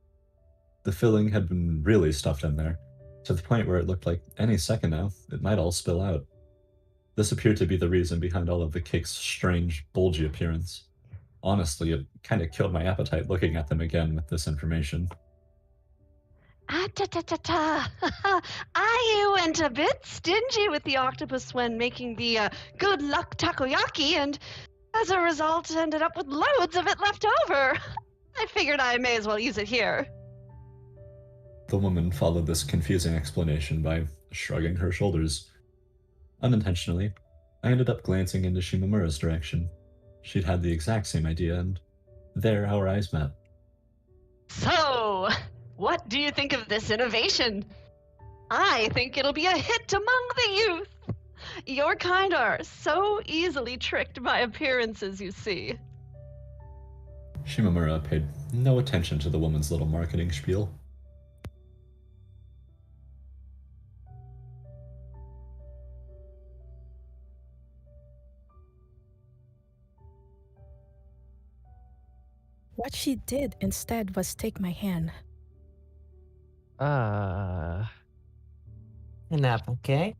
The filling had been really stuffed in there, to the point where it looked like any second now it might all spill out. This appeared to be the reason behind all of the cake's strange, bulgy appearance. Honestly, it kind of killed my appetite looking at them again with this information. Ah-ta-ta-ta-ta. I went a bit stingy with the octopus when making the good luck takoyaki, and as a result ended up with loads of it left over. I figured I may as well use it here. The woman followed this confusing explanation by shrugging her shoulders. Unintentionally, I ended up glancing into Shimamura's direction. She'd had the exact same idea, and there our eyes met. So, what do you think of this innovation? I think it'll be a hit among the youth. Your kind are so easily tricked by appearances, you see. Shimamura paid no attention to the woman's little marketing spiel. What she did instead was take my hand. Enough, okay?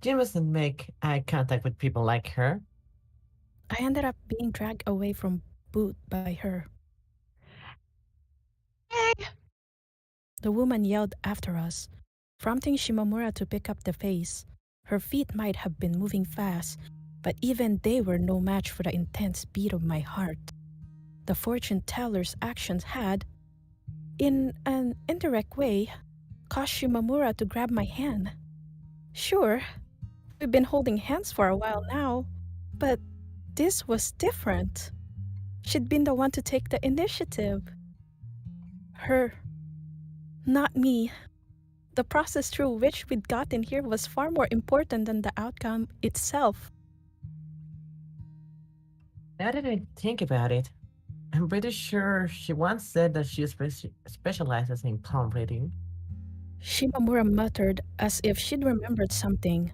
You mustn't make eye contact with people like her. I ended up being dragged away from boot by her. Hey, The woman yelled after us, prompting Shimamura to pick up the pace. Her feet might have been moving fast, but even they were no match for the intense beat of my heart. The fortune teller's actions had, in an indirect way, caused Shimamura to grab my hand. Sure, we've been holding hands for a while now, but this was different. She'd been the one to take the initiative. Her, not me. The process through which we'd gotten here was far more important than the outcome itself. Now that I think about it, I'm pretty sure she once said that she specializes in palm reading. Shimamura muttered as if she'd remembered something.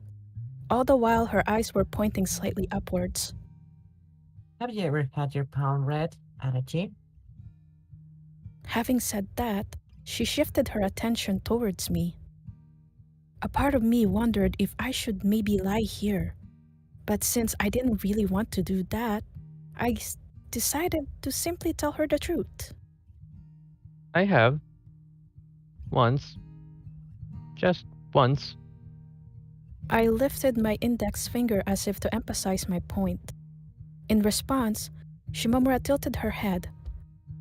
All the while her eyes were pointing slightly upwards. Have you ever had your palm read, Adachi? Having said that, she shifted her attention towards me. A part of me wondered if I should maybe lie here, but since I didn't really want to do that, I decided to simply tell her the truth. I have. Once. Just once. I lifted my index finger as if to emphasize my point. In response, Shimamura tilted her head,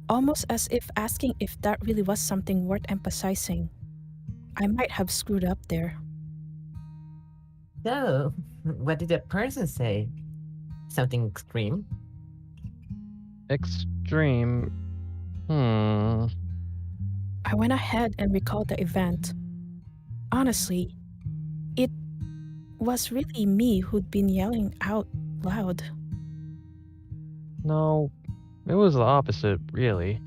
almost as if asking if that really was something worth emphasizing. I might have screwed up there. So, what did that person say? Something extreme? Extreme. I went ahead and recalled the event. Honestly, it was really me who'd been yelling out loud. No, it was the opposite, really.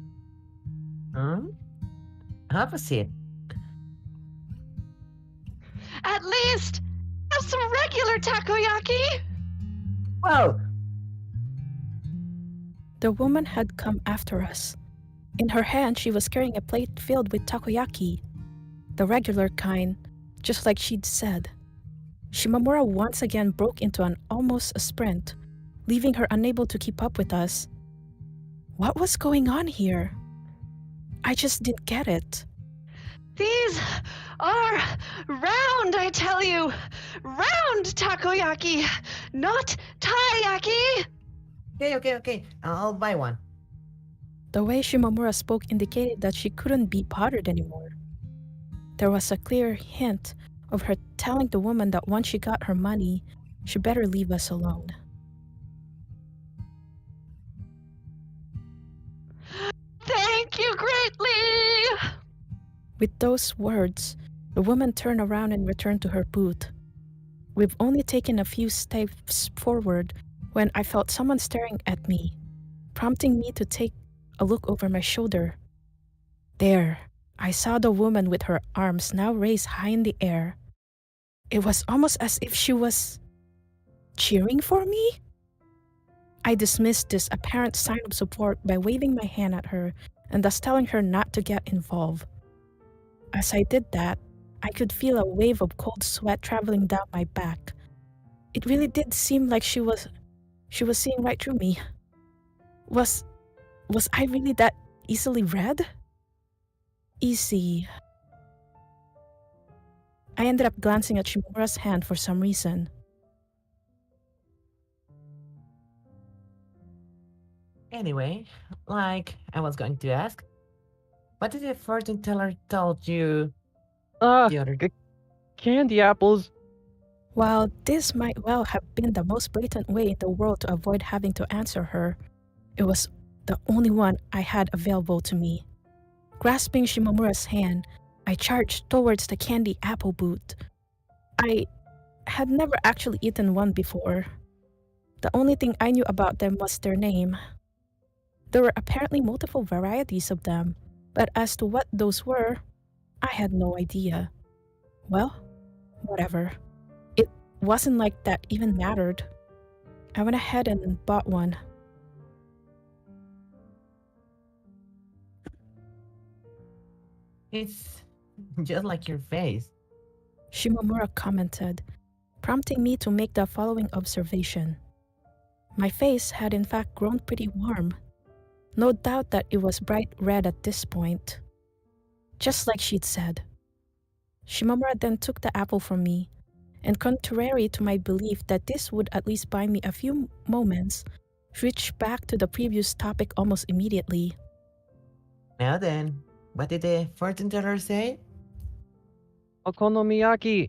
Opposite. at least have some regular takoyaki. Whoa! The woman had come after us. In her hand, she was carrying a plate filled with takoyaki, the regular kind, just like she'd said. Shimamura once again broke into an almost a sprint, leaving her unable to keep up with us. What was going on here? I just didn't get it. These are round, I tell you. Round takoyaki, not taiyaki. Okay. I'll buy one. The way Shimamura spoke indicated that she couldn't be bothered anymore. There was a clear hint of her telling the woman that once she got her money, she better leave us alone. Thank you greatly. With those words, the woman turned around and returned to her booth. We've only taken a few steps forward when I felt someone staring at me, prompting me to take a look over my shoulder. There, I saw the woman with her arms now raised high in the air. It was almost as if she was cheering for me. I dismissed this apparent sign of support by waving my hand at her and thus telling her not to get involved. As I did that, I could feel a wave of cold sweat traveling down my back. It really did seem like she was seeing right through me. Was I really that easily read? Easy. I ended up glancing at Shimamura's hand for some reason. Anyway, like I was going to ask, what did the fortune teller told you the other Candy apples. While this might well have been the most blatant way in the world to avoid having to answer her, it was the only one I had available to me. Grasping Shimamura's hand, I charged towards the candy apple booth. I had never actually eaten one before. The only thing I knew about them was their name. There were apparently multiple varieties of them, but as to what those were, I had no idea. Well, whatever. It wasn't like that even mattered. I went ahead and bought one. It's just like your face. Shimamura commented, prompting me to make the following observation. My face had in fact grown pretty warm. No doubt that it was bright red at this point. Just like she'd said. Shimamura then took the apple from me, and contrary to my belief that this would at least buy me a few moments, switched back to the previous topic almost immediately. Now then, what did the fortune teller say? Okonomiyaki.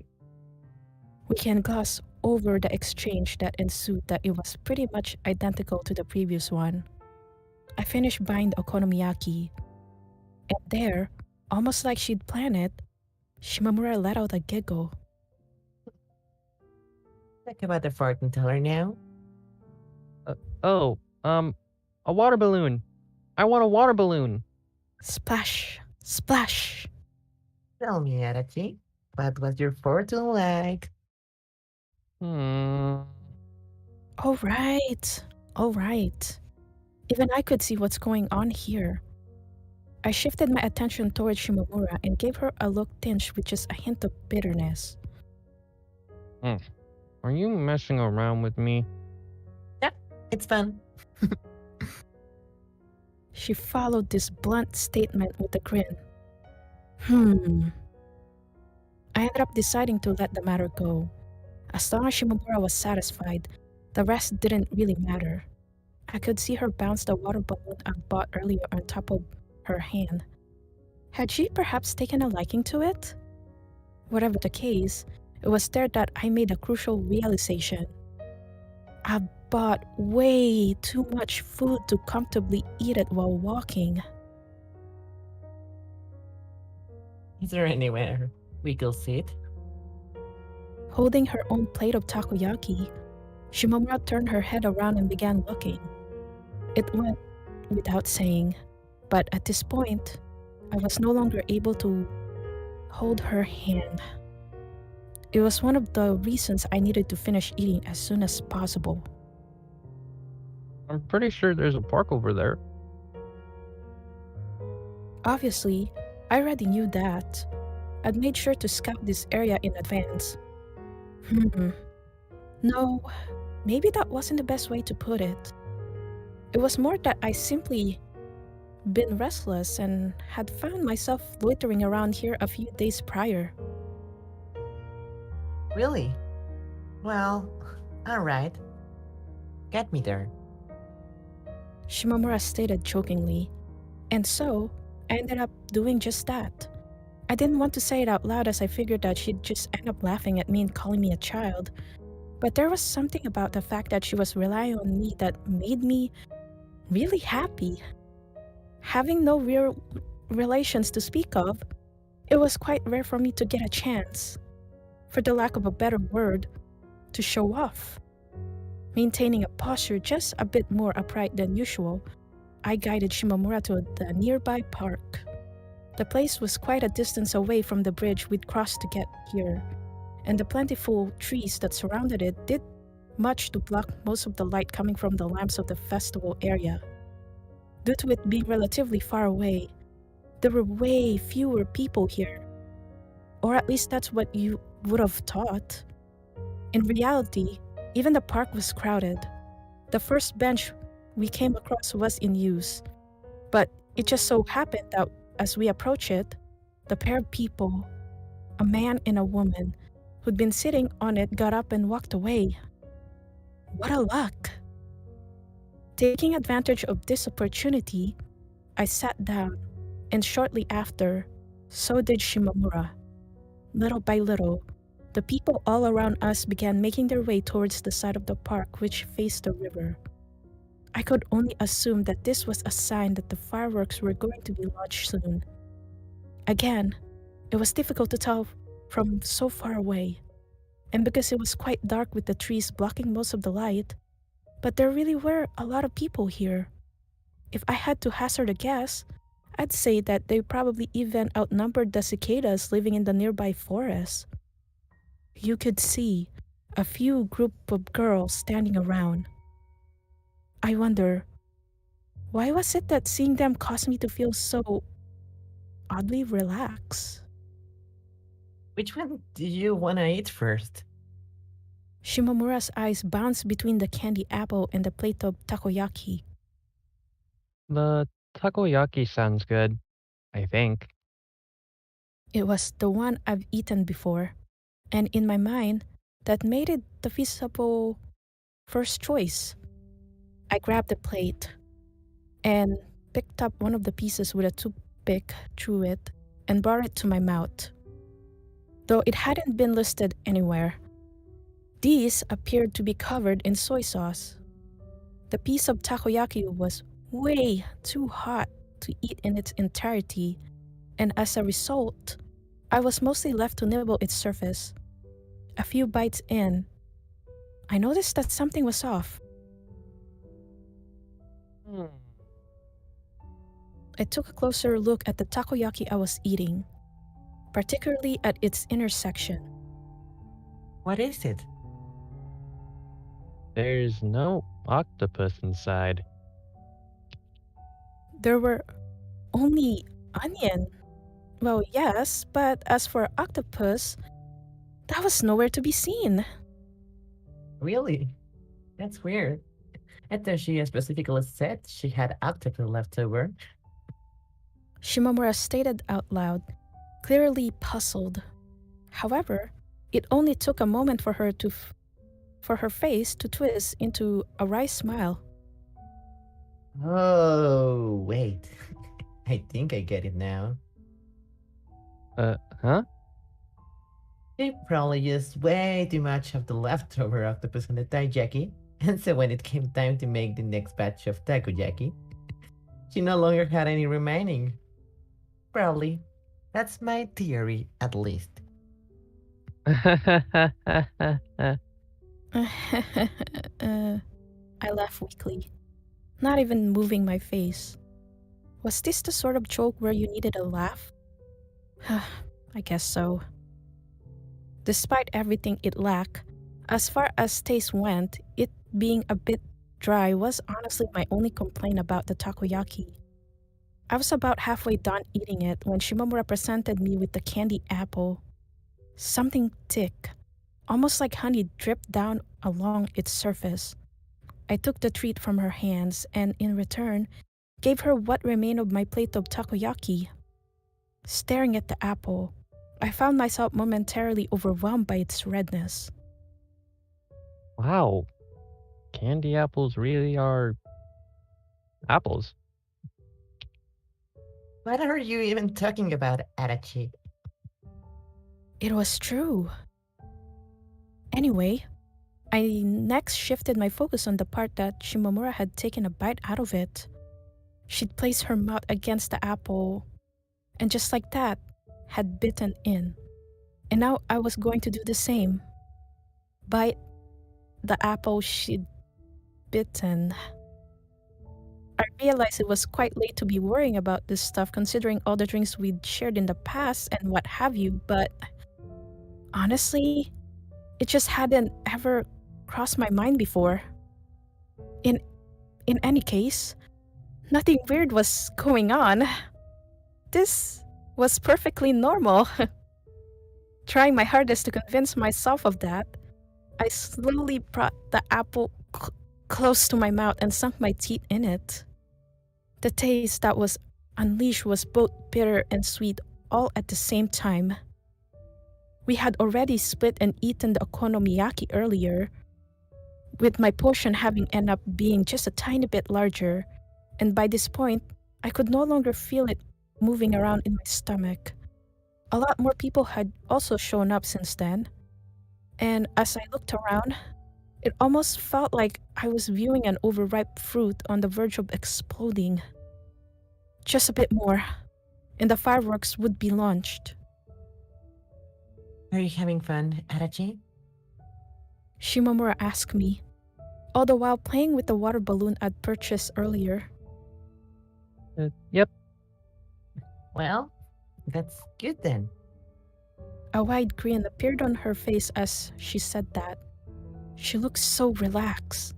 We can gloss over the exchange that ensued that it was pretty much identical to the previous one. I finished buying the okonomiyaki, and there, almost like she'd planned it, Shimamura let out a giggle. Talk about the fortune teller now. A water balloon. I want a water balloon. Splash! Splash! Tell me, Adachi, what was your fortune like? All right. Even I could see what's going on here. I shifted my attention towards Shimamura and gave her a look tinged with just a hint of bitterness. Are you messing around with me? Yep, it's fun. She followed this blunt statement with a grin. I ended up deciding to let the matter go. As long as Shimamura was satisfied, the rest didn't really matter. I could see her bounce the water balloon I bought earlier on top of her hand. Had she perhaps taken a liking to it? Whatever the case, it was there that I made a crucial realization. I bought way too much food to comfortably eat it while walking. Is there anywhere we could sit? Holding her own plate of takoyaki, Shimamura turned her head around and began looking. It went without saying, but at this point, I was no longer able to hold her hand. It was one of the reasons I needed to finish eating as soon as possible. I'm pretty sure there's a park over there. Obviously, I already knew that. I'd made sure to scout this area in advance. No, maybe that wasn't the best way to put it. It was more that I simply been restless and had found myself loitering around here a few days prior. Really? Well, alright. Get me there. Shimamura stated jokingly, and so I ended up doing just that. I didn't want to say it out loud as I figured that she'd just end up laughing at me and calling me a child, but there was something about the fact that she was relying on me that made me really happy. Having no real relations to speak of, It was quite rare for me to get a chance, for the lack of a better word, to show off. Maintaining a posture just a bit more upright than usual, I guided Shimamura to the nearby park. The place was quite a distance away from the bridge we'd crossed to get here, and the plentiful trees that surrounded it did much to block most of the light coming from the lamps of the festival area. Due to it being relatively far away, there were way fewer people here. Or at least that's what you would have thought. In reality, even the park was crowded. The first bench we came across was in use, but it just so happened that as we approached it, the pair of people, a man and a woman, who'd been sitting on it got up and walked away. What a luck! Taking advantage of this opportunity, I sat down, and shortly after, so did Shimamura. Little by little, the people all around us began making their way towards the side of the park which faced the river. I could only assume that this was a sign that the fireworks were going to be launched soon. Again, it was difficult to tell from so far away, and because it was quite dark with the trees blocking most of the light, but there really were a lot of people here. If I had to hazard a guess, I'd say that they probably even outnumbered the cicadas living in the nearby forest. You could see a few group of girls standing around. I wonder, why was it that seeing them caused me to feel so oddly relaxed? Which one do you want to eat first? Shimamura's eyes bounced between the candy apple and the plate of takoyaki. The takoyaki sounds good, I think. It was the one I've eaten before, and in my mind, that made it the feasible first choice. I grabbed the plate and picked up one of the pieces with a toothpick through it and brought it to my mouth. Though it hadn't been listed anywhere, these appeared to be covered in soy sauce. The piece of takoyaki was way too hot to eat in its entirety, and as a result, I was mostly left to nibble its surface. A few bites in, I noticed that something was off. I took a closer look at the takoyaki I was eating, particularly at its intersection. What is it? There's no octopus inside. There were only onion. Well, yes, but as for octopus, that was nowhere to be seen. Really? That's weird. I thought she specifically said she had octopus left over. Shimamura stated out loud, clearly puzzled. However, it only took a moment for her face to twist into a wry smile. Oh, wait. I think I get it now. Huh? She probably used way too much of the leftover octopus on the taiyaki, and so when it came time to make the next batch of takoyaki, she no longer had any remaining. Probably. That's my theory, at least. I laughed weakly, not even moving my face. Was this the sort of joke where you needed a laugh? I guess so. Despite everything it lacked, as far as taste went, it being a bit dry was honestly my only complaint about the takoyaki. I was about halfway done eating it when Shimamura presented me with the candy apple. Something thick, almost like honey, dripped down along its surface. I took the treat from her hands and, in return, gave her what remained of my plate of takoyaki. Staring at the apple, I found myself momentarily overwhelmed by its redness. Wow. Candy apples really are apples. What are you even talking about, Adachi? It was true. Anyway, I next shifted my focus on the part that Shimamura had taken a bite out of it. She'd placed her mouth against the apple, and just like that, had bitten in, and now I was going to do the same. Bite the apple she'd bitten. I realized it was quite late to be worrying about this stuff considering all the drinks we'd shared in the past and what have you, but honestly, it just hadn't ever crossed my mind before. In any case, nothing weird was going on. This was perfectly normal. Trying my hardest to convince myself of that, I slowly brought the apple close to my mouth and sunk my teeth in it. The taste that was unleashed was both bitter and sweet all at the same time. We had already split and eaten the okonomiyaki earlier, with my portion having ended up being just a tiny bit larger, and by this point, I could no longer feel it moving around in my stomach. A lot more people had also shown up since then, and as I looked around, it almost felt like I was viewing an overripe fruit on the verge of exploding. Just a bit more, and the fireworks would be launched. Are you having fun, Adachi? Shimamura asked me, all the while playing with the water balloon I'd purchased earlier. Yep. Well, that's good then. A wide grin appeared on her face as she said that. She looked so relaxed,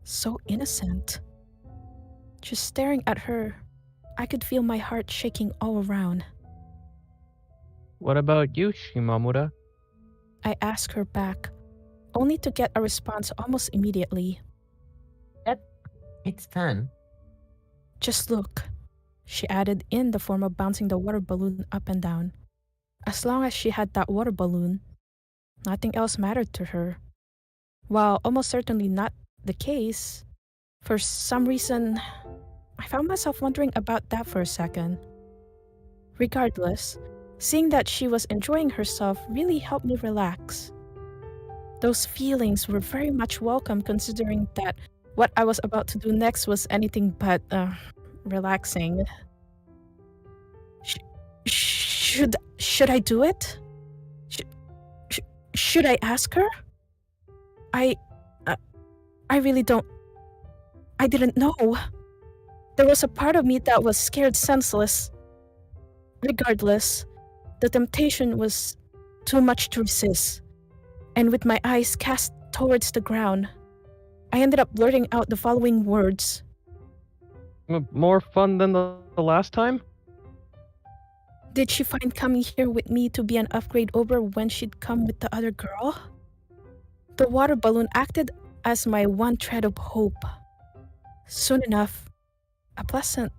so innocent. Just staring at her, I could feel my heart shaking all around. What about you, Shimamura? I asked her back, only to get a response almost immediately. It's fun. Just look, she added in the form of bouncing the water balloon up and down. As long as she had that water balloon, nothing else mattered to her. While almost certainly not the case, for some reason, I found myself wondering about that for a second. Regardless, seeing that she was enjoying herself really helped me relax. Those feelings were very much welcome considering that what I was about to do next was anything but relaxing. Should I do it? Should I ask her? I really don't. I didn't know. There was a part of me that was scared senseless. Regardless, the temptation was too much to resist, and with my eyes cast towards the ground, I ended up blurting out the following words. More fun than the last time? Did she find coming here with me to be an upgrade over when she'd come with the other girl? The water balloon acted as my one thread of hope. Soon enough, a pleasant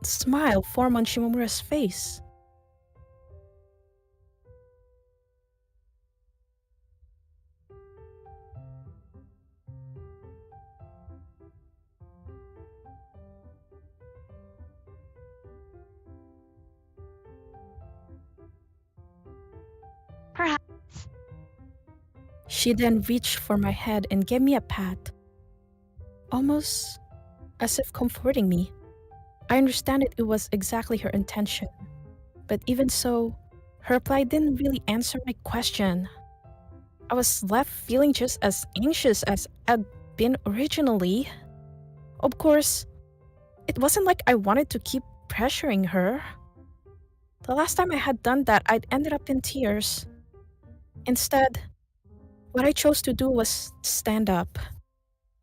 smile formed on Shimamura's face. Perhaps. She then reached for my head and gave me a pat, almost as if comforting me. I understand it was exactly her intention, but even so, her reply didn't really answer my question. I was left feeling just as anxious as I'd been originally. Of course, it wasn't like I wanted to keep pressuring her. The last time I had done that, I'd ended up in tears. Instead, what I chose to do was stand up.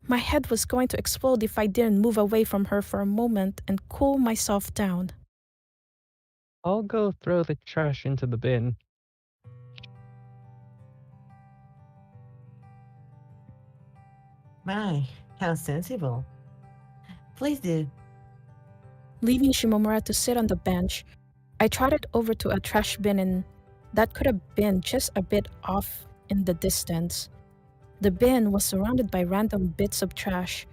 My head was going to explode if I didn't move away from her for a moment and cool myself down. I'll go throw the trash into the bin. My, how sensible. Please do. Leaving Shimamura to sit on the bench, I trotted over to a trash bin and that could have been just a bit off in the distance. The bin was surrounded by random bits of trash,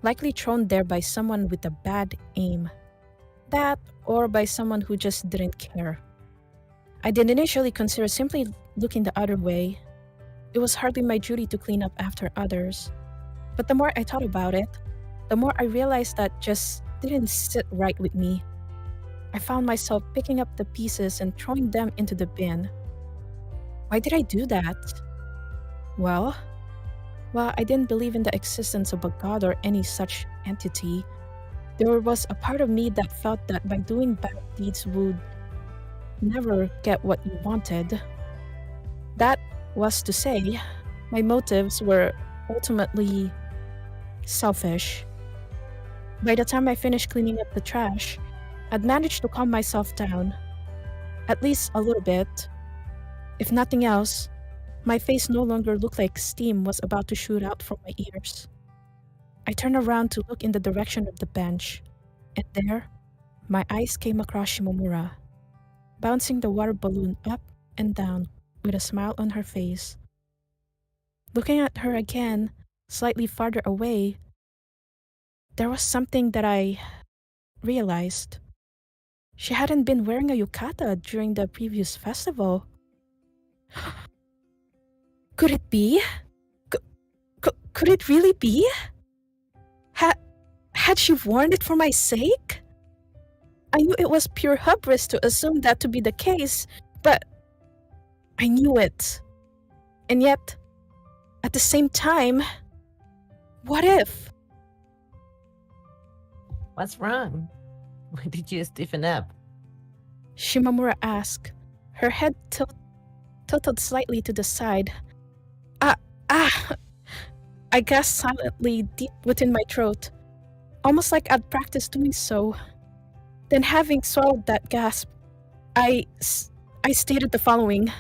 likely thrown there by someone with a bad aim. That, or by someone who just didn't care. I did initially consider simply looking the other way. It was hardly my duty to clean up after others. But the more I thought about it, the more I realized that just didn't sit right with me. I found myself picking up the pieces and throwing them into the bin. Why did I do that? Well, I didn't believe in the existence of a god or any such entity. There was a part of me that felt that by doing bad deeds would never get what you wanted. That was to say, my motives were ultimately selfish. By the time I finished cleaning up the trash, I'd managed to calm myself down. At least a little bit. If nothing else, my face no longer looked like steam was about to shoot out from my ears. I turned around to look in the direction of the bench, and there, my eyes came across Shimamura, bouncing the water balloon up and down with a smile on her face. Looking at her again, slightly farther away, there was something that I realized. She hadn't been wearing a yukata during the previous festival. Could it be? Could it really be? Had she worn it for my sake? I knew it was pure hubris to assume that to be the case, but I knew it. And yet, at the same time, what if? What's wrong? Why did you stiffen up? Shimamura asked, her head tilted slightly to the side. I gasped silently deep within my throat, almost like I'd practiced doing so. Then, having swallowed that gasp, I stated the following.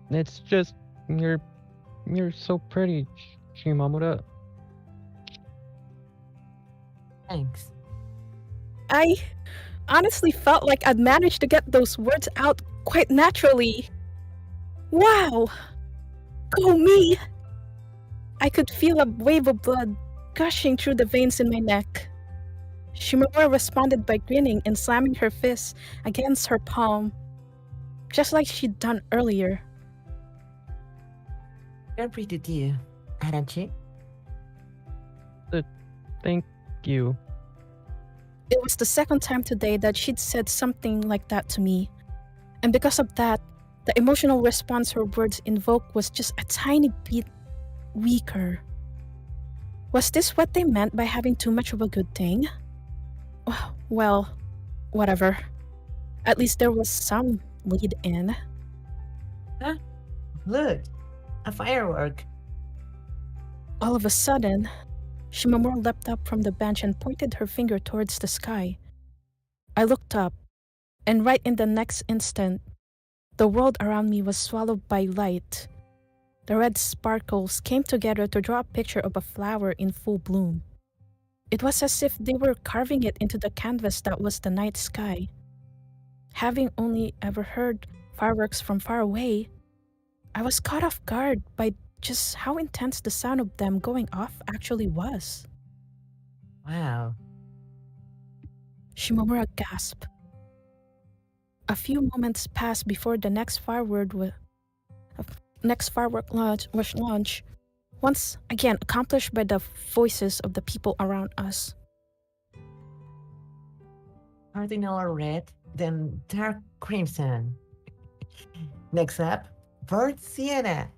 It's just you're so pretty, Shimamura. Thanks. I honestly felt like I'd managed to get those words out quite naturally. Wow! Go me! I could feel a wave of blood gushing through the veins in my neck. Shimamura responded by grinning and slamming her fist against her palm, just like she'd done earlier. You're pretty too, aren't you? Thank you. It was the second time today that she'd said something like that to me, and because of that, the emotional response her words invoked was just a tiny bit weaker. Was this what they meant by having too much of a good thing? Well, whatever. At least there was some lead in. Huh? Look, a firework. All of a sudden, Shimamura leapt up from the bench and pointed her finger towards the sky. I looked up, and right in the next instant, the world around me was swallowed by light. The red sparkles came together to draw a picture of a flower in full bloom. It was as if they were carving it into the canvas that was the night sky. Having only ever heard fireworks from far away, I was caught off guard by just how intense the sound of them going off actually was. Wow. Shimamura gasped. A few moments passed before the next firework launch was launched, once again accomplished by the voices of the people around us. Cardinal red, then dark crimson. Next up, Bird Sienna.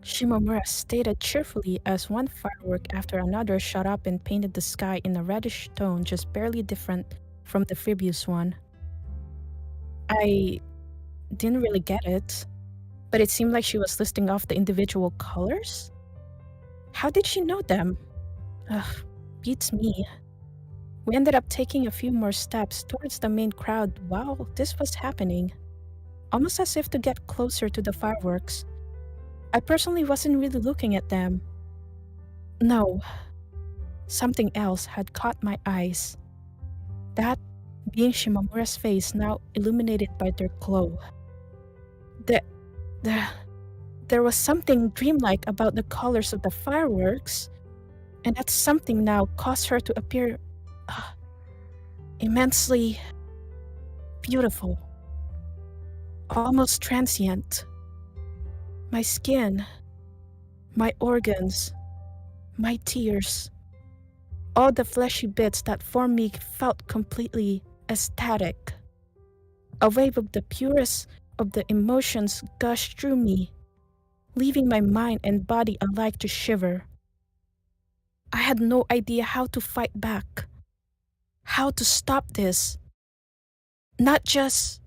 Shimamura stated cheerfully as one firework after another shot up and painted the sky in a reddish tone just barely different from the previous one. I didn't really get it, but it seemed like she was listing off the individual colors? How did she know them? Ugh, beats me. We ended up taking a few more steps towards the main crowd while this was happening, almost as if to get closer to the fireworks. I personally wasn't really looking at them. No, something else had caught my eyes. That being Shimamura's face now illuminated by their glow. There was something dreamlike about the colors of the fireworks, and that something now caused her to appear immensely beautiful, almost transient. My skin, my organs, my tears, All the fleshy bits that formed me felt completely ecstatic. A wave of the purest of the emotions gushed through me, leaving my mind and body alike to shiver. I had no idea how to fight back, how to stop this. Not just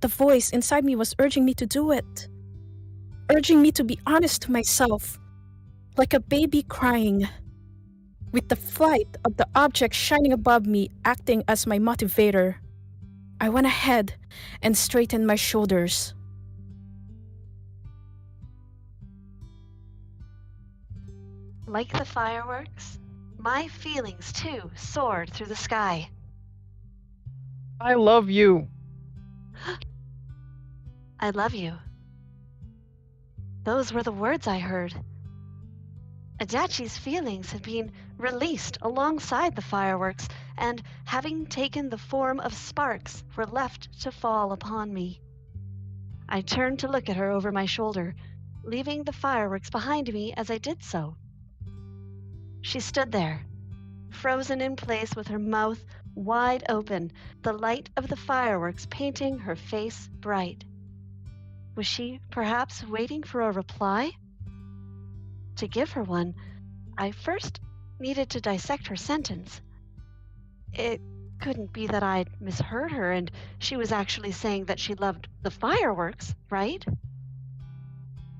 the voice inside me was urging me to do it, urging me to be honest to myself, like a baby crying, with the flight of the object shining above me acting as my motivator. I went ahead and straightened my shoulders. Like the fireworks, my feelings too soared through the sky. I love you. I love you. Those were the words I heard. Adachi's feelings had been released alongside the fireworks, and having taken the form of sparks, were left to fall upon me. I turned to look at her over my shoulder, leaving the fireworks behind me as I did so. She stood there, frozen in place with her mouth wide open, the light of the fireworks painting her face bright. Was she perhaps waiting for a reply? To give her one, I first needed to dissect her sentence. It couldn't be that I'd misheard her and she was actually saying that she loved the fireworks, right?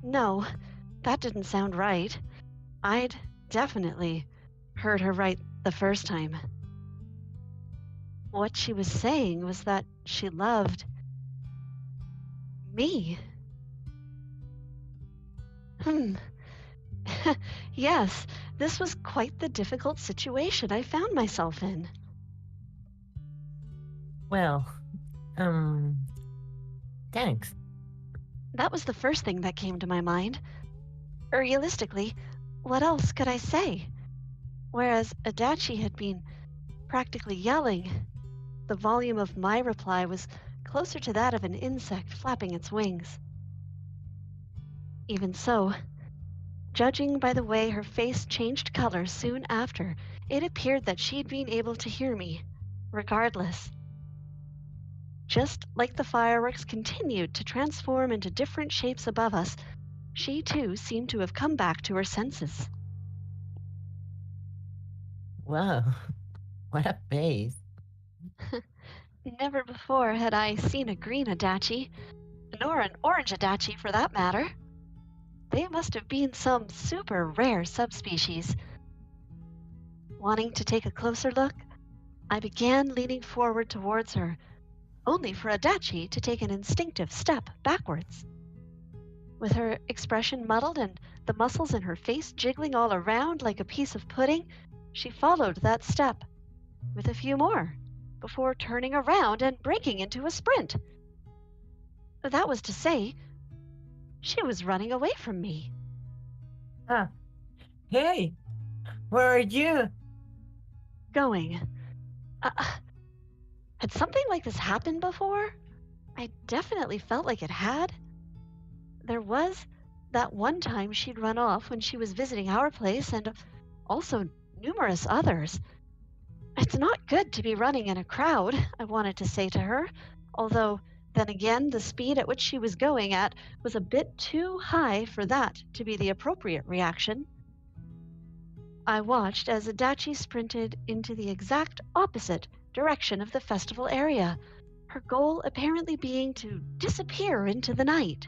No, that didn't sound right. I'd definitely heard her right the first time. What she was saying was that she loved me. Yes, this was quite the difficult situation I found myself in. Well, thanks. That was the first thing that came to my mind. Realistically, what else could I say? Whereas Adachi had been practically yelling, the volume of my reply was closer to that of an insect flapping its wings. Even so, judging by the way her face changed color soon after, it appeared that she'd been able to hear me, regardless. Just like the fireworks continued to transform into different shapes above us, she too seemed to have come back to her senses. Wow, what a face. Never before had I seen a green Adachi, nor an orange Adachi for that matter. They must have been some super rare subspecies. Wanting to take a closer look, I began leaning forward towards her, only for Adachi to take an instinctive step backwards. With her expression muddled and the muscles in her face jiggling all around like a piece of pudding, she followed that step, with a few more, before turning around and breaking into a sprint. That was to say, she was running away from me. Huh. Hey, where are you? Going. Had something like this happened before? I definitely felt like it had. There was that one time she'd run off when she was visiting our place, and also numerous others. It's not good to be running in a crowd, I wanted to say to her, although then again the speed at which she was going at was a bit too high for that to be the appropriate reaction. I watched as Adachi sprinted into the exact opposite direction of the festival area, her goal apparently being to disappear into the night.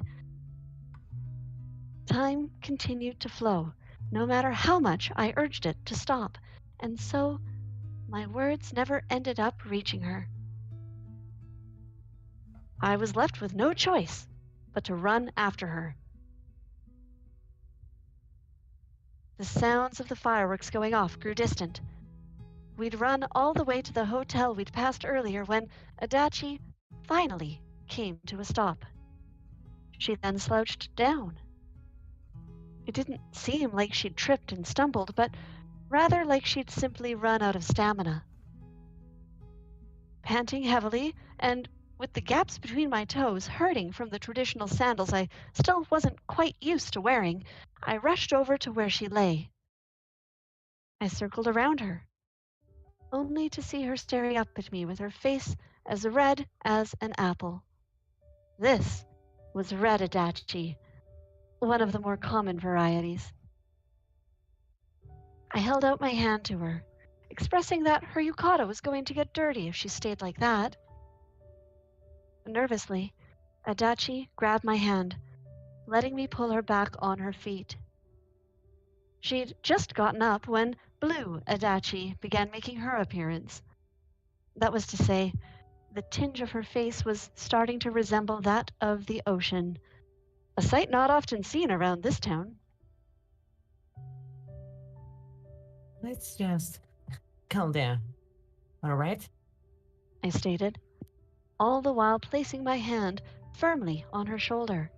Time continued to flow, no matter how much I urged it to stop, and so my words never ended up reaching her. I was left with no choice but to run after her. The sounds of the fireworks going off grew distant. We'd run all the way to the hotel we'd passed earlier when Adachi finally came to a stop. She then slouched down. It didn't seem like she'd tripped and stumbled, but rather like she'd simply run out of stamina. Panting heavily, and with the gaps between my toes hurting from the traditional sandals I still wasn't quite used to wearing, I rushed over to where she lay. I circled around her, only to see her staring up at me with her face as red as an apple. This was red Adachi, one of the more common varieties. I held out my hand to her, expressing that her yukata was going to get dirty if she stayed like that. Nervously, Adachi grabbed my hand, letting me pull her back on her feet. She'd just gotten up when blue Adachi began making her appearance. That was to say, the tinge of her face was starting to resemble that of the ocean, a sight not often seen around this town. Let's just calm down, alright? I stated, all the while placing my hand firmly on her shoulder.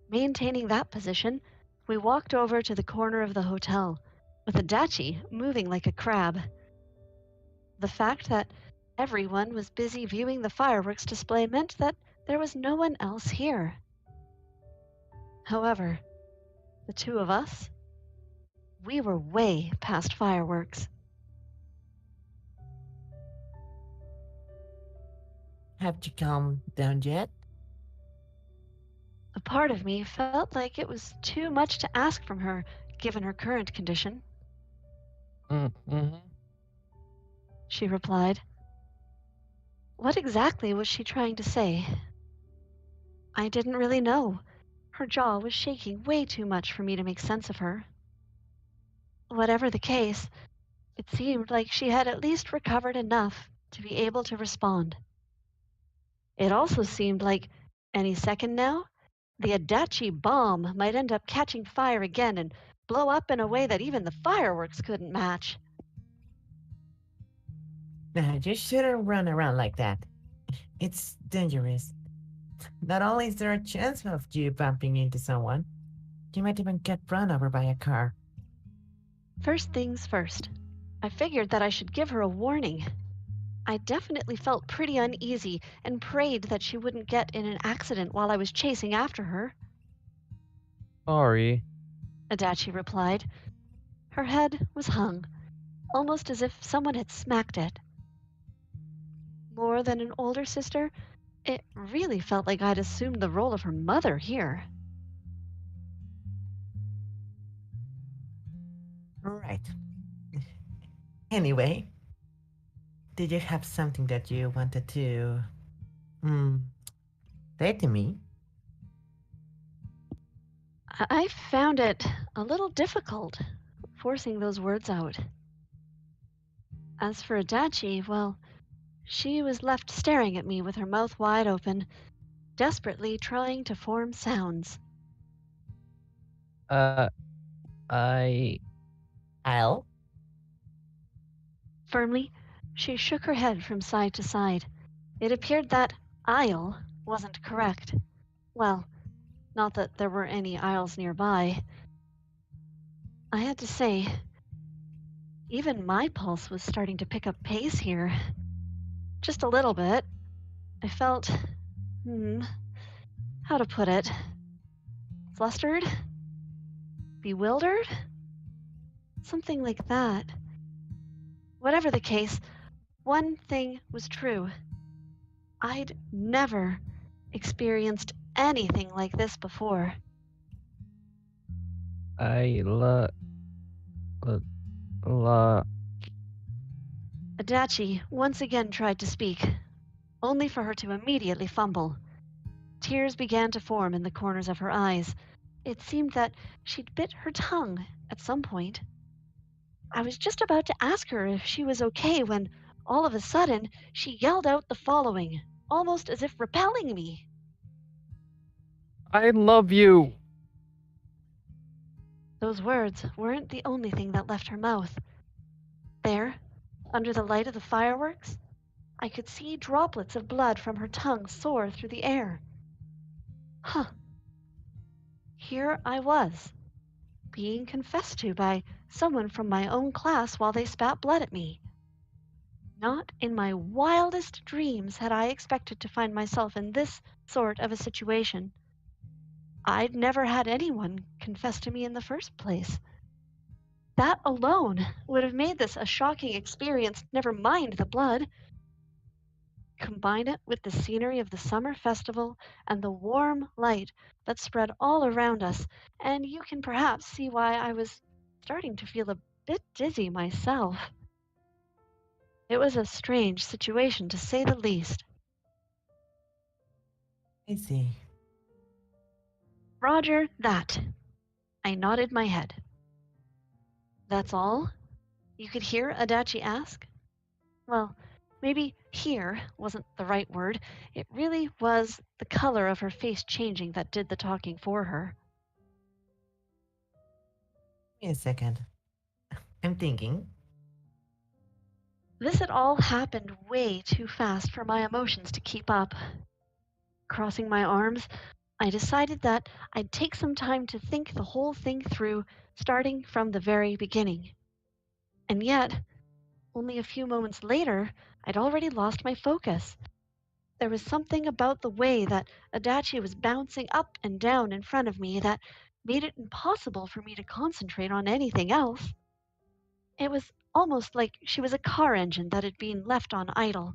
Maintaining that position, we walked over to the corner of the hotel, with Adachi moving like a crab. The fact that everyone was busy viewing the fireworks display meant that there was no one else here. However, the two of us, we were way past fireworks. Have you calmed down yet? A part of me felt like it was too much to ask from her, given her current condition. Mm-hmm. She replied. What exactly was she trying to say? I didn't really know. Her jaw was shaking way too much for me to make sense of her. Whatever the case, it seemed like she had at least recovered enough to be able to respond. It also seemed like any second now, the Adachi bomb might end up catching fire again and blow up in a way that even the fireworks couldn't match. Nah, you shouldn't run around like that. It's dangerous. Not only is there a chance of you bumping into someone, you might even get run over by a car. First things first, I figured that I should give her a warning. I definitely felt pretty uneasy and prayed that she wouldn't get in an accident while I was chasing after her. Sorry. Adachi replied. Her head was hung, almost as if someone had smacked it. More than an older sister, it really felt like I'd assumed the role of her mother here. Right. Anyway, did you have something that you wanted to say to me? I found it a little difficult, forcing those words out. As for Adachi, well, she was left staring at me with her mouth wide open, desperately trying to form sounds. I'll? Firmly, she shook her head from side to side. It appeared that "I'll" wasn't correct. Well, not that there were any aisles nearby. I had to say, even my pulse was starting to pick up pace here. Just a little bit. I felt, how to put it? Flustered? Bewildered? Something like that. Whatever the case, one thing was true. I'd never experienced anything like this before. Adachi once again tried to speak, only for her to immediately fumble. Tears began to form in the corners of her eyes. It seemed that she'd bit her tongue at some point. I was just about to ask her if she was okay when, all of a sudden, she yelled out the following, almost as if repelling me. I love you. Those words weren't the only thing that left her mouth. There, under the light of the fireworks, I could see droplets of blood from her tongue soar through the air. Huh. Here I was, being confessed to by someone from my own class while they spat blood at me. Not in my wildest dreams had I expected to find myself in this sort of a situation. I'd never had anyone confess to me in the first place. That alone would have made this a shocking experience, never mind the blood. Combine it with the scenery of the summer festival and the warm light that spread all around us, and you can perhaps see why I was starting to feel a bit dizzy myself. It was a strange situation, to say the least. I see. Roger that. I nodded my head. That's all? You could hear Adachi ask? Well, maybe hear wasn't the right word. It really was the color of her face changing that did the talking for her. Give me a second. I'm thinking. This had all happened way too fast for my emotions to keep up. Crossing my arms, I decided that I'd take some time to think the whole thing through, starting from the very beginning. And yet, only a few moments later, I'd already lost my focus. There was something about the way that Adachi was bouncing up and down in front of me that made it impossible for me to concentrate on anything else. It was almost like she was a car engine that had been left on idle.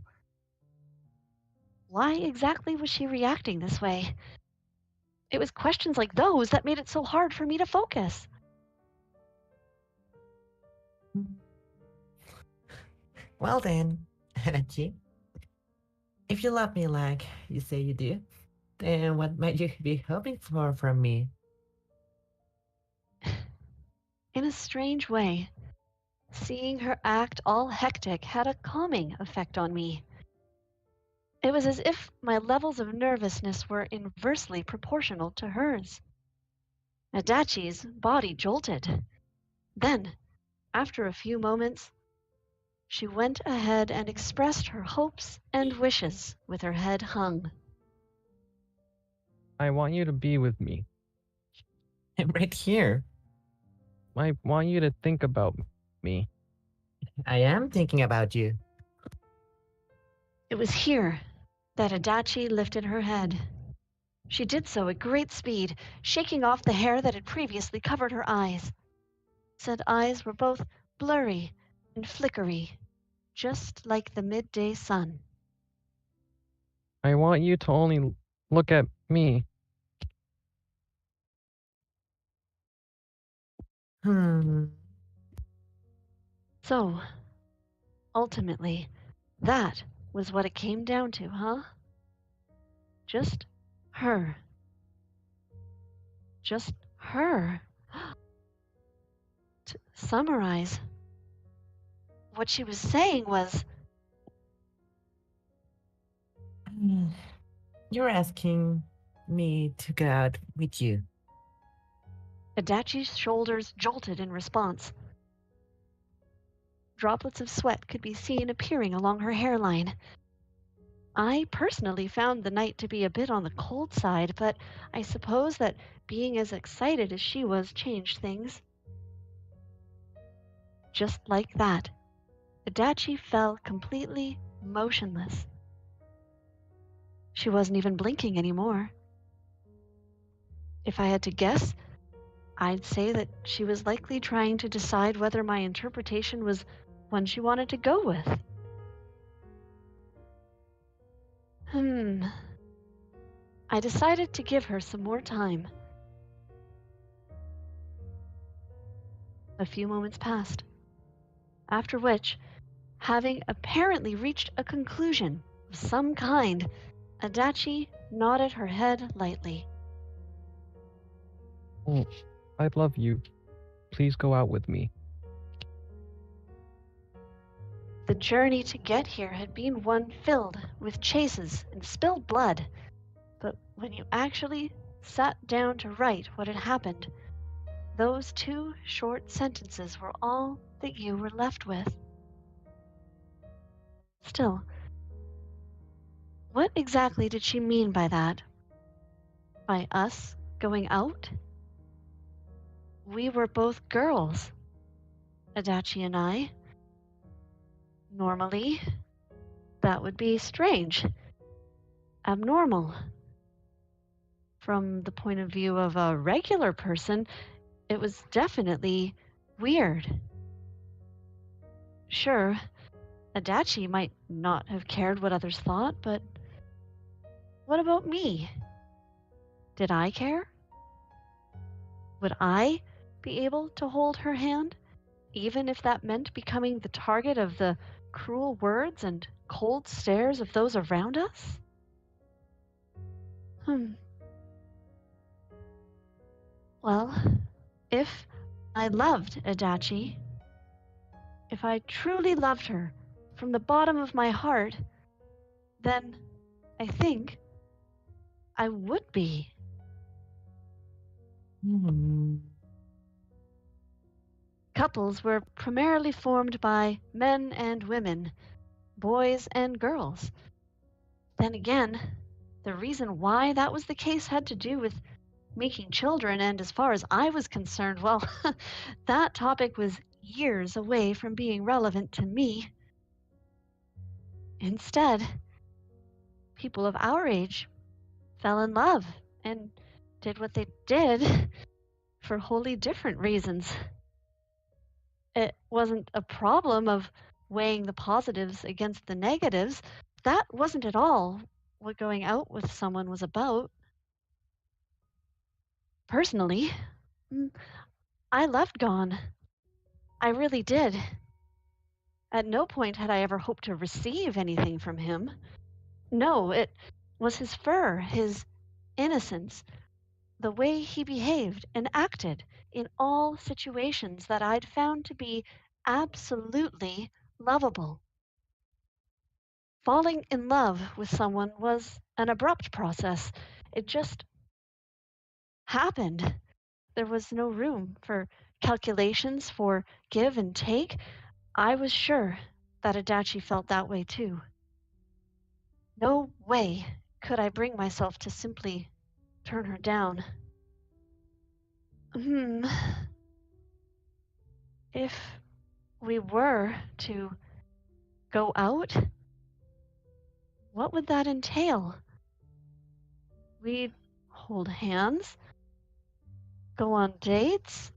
Why exactly was she reacting this way? It was questions like those that made it so hard for me to focus. Well then, Adachi, if you love me like you say you do, then what might you be hoping for from me? In a strange way, seeing her act all hectic had a calming effect on me. It was as if my levels of nervousness were inversely proportional to hers. Adachi's body jolted. Then, after a few moments, she went ahead and expressed her hopes and wishes with her head hung. I want you to be with me. I'm right here. I want you to think about me. I am thinking about you. It was here that Adachi lifted her head. She did so at great speed, shaking off the hair that had previously covered her eyes. Said eyes were both blurry and flickery, just like the midday sun. I want you to only look at me. So, ultimately, that was what it came down to, huh? Just her. Just her. To summarize, what she was saying was, You're asking me to go out with you. Adachi's shoulders jolted in response. Droplets of sweat could be seen appearing along her hairline. I personally found the night to be a bit on the cold side, but I suppose that being as excited as she was changed things. Just like that, Adachi fell completely motionless. She wasn't even blinking anymore. If I had to guess, I'd say that she was likely trying to decide whether my interpretation was one she wanted to go with. I decided to give her some more time. A few moments passed, after which, having apparently reached a conclusion of some kind, Adachi nodded her head lightly. Oh, I love you. Please go out with me. The journey to get here had been one filled with chases and spilled blood, but when you actually sat down to write what had happened, those two short sentences were all that you were left with. Still, what exactly did she mean by that? By us going out? We were both girls, Adachi and I. Normally, that would be strange, abnormal. From the point of view of a regular person, it was definitely weird. Sure, Adachi might not have cared what others thought, but what about me? Did I care? Would I be able to hold her hand, even if that meant becoming the target of the cruel words and cold stares of those around us? Well, if I loved Adachi, if I truly loved her from the bottom of my heart, then I think I would be. Couples were primarily formed by men and women, boys and girls. Then again, the reason why that was the case had to do with making children, and as far as I was concerned, well, that topic was years away from being relevant to me. Instead, people of our age fell in love and did what they did for wholly different reasons. It wasn't a problem of weighing the positives against the negatives. That wasn't at all what going out with someone was about. Personally, I loved Gon. I really did. At no point had I ever hoped to receive anything from him. No, it was his fur, his innocence, the way he behaved and acted in all situations that I'd found to be absolutely lovable. Falling in love with someone was an abrupt process. It just happened. There was no room for calculations, for give and take. I was sure that Adachi felt that way too. No way could I bring myself to simply turn her down. If we were to go out, what would that entail? We'd hold hands, go on dates,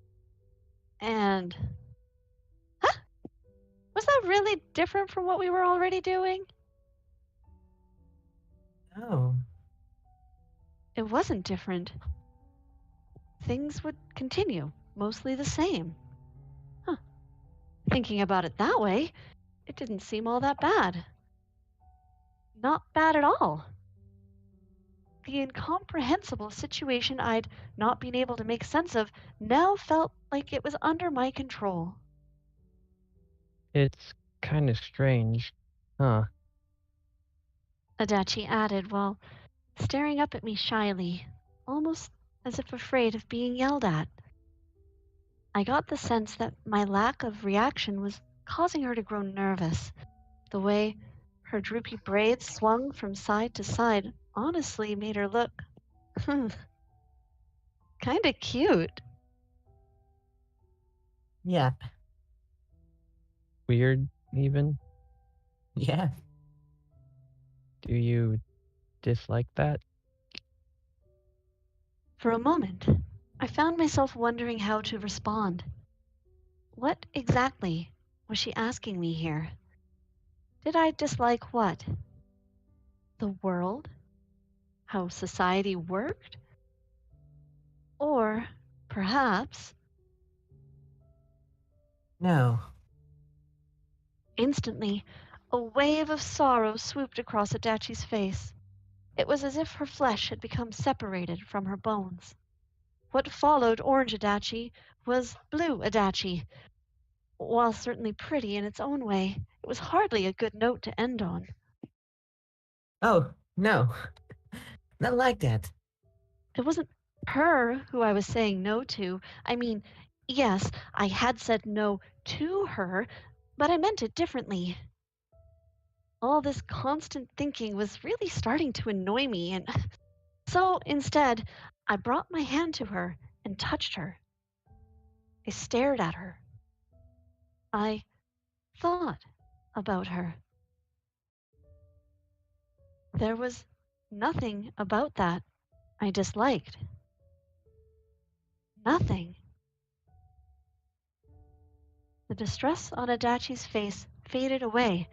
and... Huh? Was that really different from what we were already doing? Oh. It wasn't different. Things would continue, mostly the same. Thinking about it that way, it didn't seem all that bad. Not bad at all. The incomprehensible situation I'd not been able to make sense of now felt like it was under my control. It's kind of strange, huh? Adachi added while staring up at me shyly, almost as if afraid of being yelled at. I got the sense that my lack of reaction was causing her to grow nervous. The way her droopy braids swung from side to side honestly made her look kinda cute. Yeah. Weird, even? Yeah. Do you dislike that? For a moment, I found myself wondering how to respond. What exactly was she asking me here? Did I dislike what? The world? How society worked? Or perhaps... No. Instantly, a wave of sorrow swooped across Adachi's face. It was as if her flesh had become separated from her bones. What followed Orange Adachi was Blue Adachi. While certainly pretty in its own way, it was hardly a good note to end on. Oh, no. Not like that. It wasn't her who I was saying no to. I mean, yes, I had said no to her, but I meant it differently. All this constant thinking was really starting to annoy me, and so instead, I brought my hand to her and touched her. I stared at her. I thought about her. There was nothing about that I disliked. Nothing. The distress on Adachi's face faded away,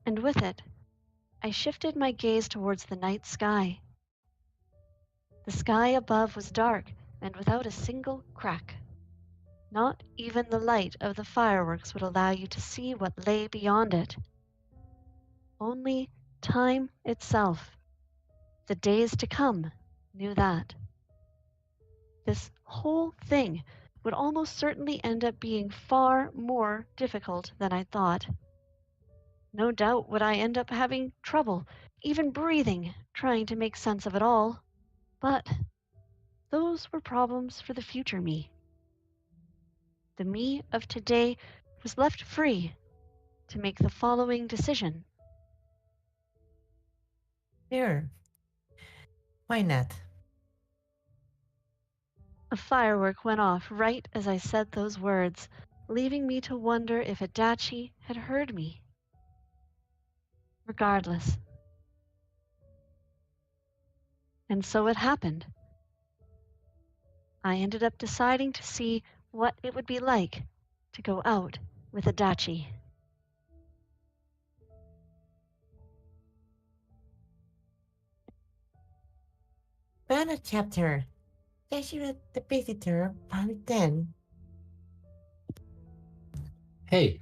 and with it, I shifted my gaze towards the night sky. The sky above was dark and without a single crack. Not even the light of the fireworks would allow you to see what lay beyond it. Only time itself, the days to come, knew that. This whole thing would almost certainly end up being far more difficult than I thought. No doubt would I end up having trouble, even breathing, trying to make sense of it all. But those were problems for the future me. The me of today was left free to make the following decision. Sure. Why not? A firework went off right as I said those words, leaving me to wonder if Adachi had heard me. Regardless. And so it happened. I ended up deciding to see what it would be like to go out with Adachi. Bonus chapter. Yashiro the Visitor, Part 10. Hey,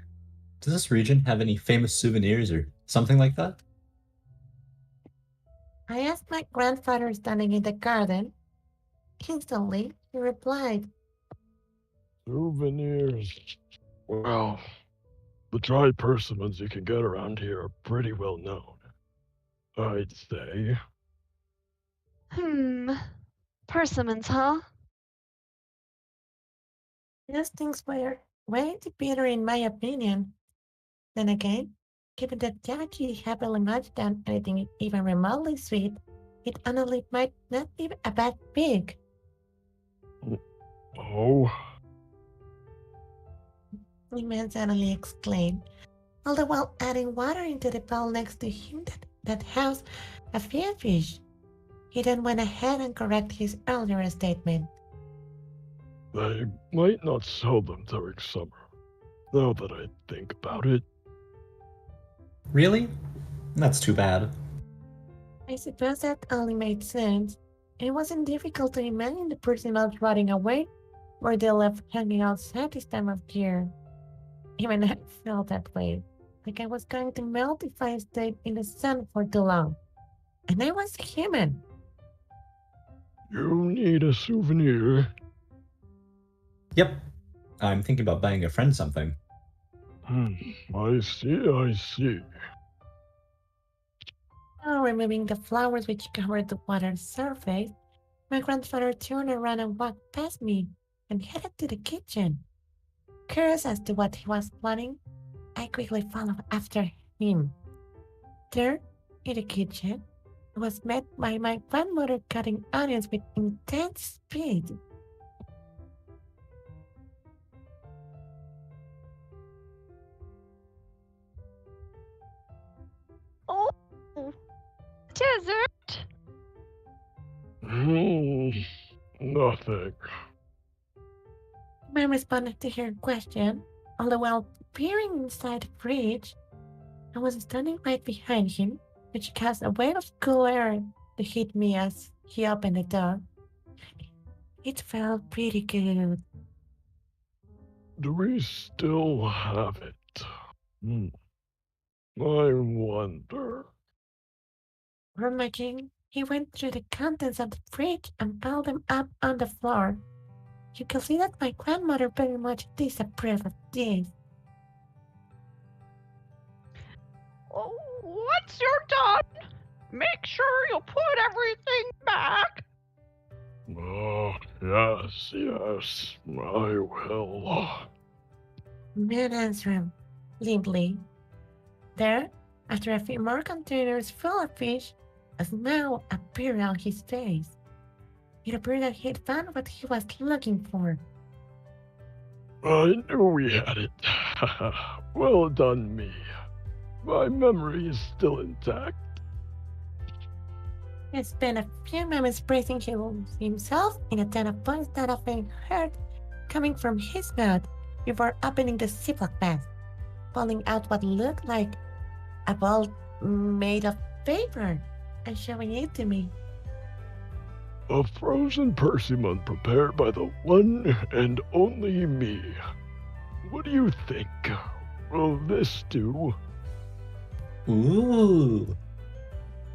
does this region have any famous souvenirs or something like that? I asked my grandfather standing in the garden. Instantly, he replied, Souvenirs. Well, the dried persimmons you can get around here are pretty well known, I'd say. Persimmons, huh? those things were way too bitter in my opinion. Then again, given that Yachi happily much done anything even remotely sweet, it honestly might not be a bad pig. Oh? The man suddenly exclaimed, all the while adding water into the bowl next to him that housed a few fish. He then went ahead and corrected his earlier statement. They might not sell them during summer, now that I think about it. Really? That's too bad. I suppose that only made sense. It wasn't difficult to imagine the person not rotting away or they left hanging outside this time of year. Even I felt that way, like I was going to melt if I stayed in the sun for too long. And I was human. You need a souvenir. Yep. I'm thinking about buying a friend something. I see. Now removing the flowers which covered the water's surface, my grandfather turned around and walked past me and headed to the kitchen. Curious as to what he was planning, I quickly followed after him. There, in the kitchen, I was met by my grandmother cutting onions with intense speed. Oh, dessert? Nothing. I responded to her question, all the while peering inside the fridge. I was standing right behind him, which cast a wave of cool air to hit me as he opened the door. It felt pretty good. Do we still have it? I wonder. Rummaging, he went through the contents of the fridge and piled them up on the floor. You can see that my grandmother very much disapproved of this. Oh, once you're done, make sure you put everything back. Oh, yes, I will. Man answered him limply. There, after a few more containers full of fish, a smile appeared on his face. It appeared that he had found what he was looking for. I knew we had it. Well done, me. My memory is still intact. He spent a few moments praising himself in a tone of voice that often heard coming from his mouth, before opening the Ziploc bag, pulling out what looked like a ball made of paper and showing it to me. A frozen persimmon prepared by the one and only me. What do you think? Will this do? Ooh.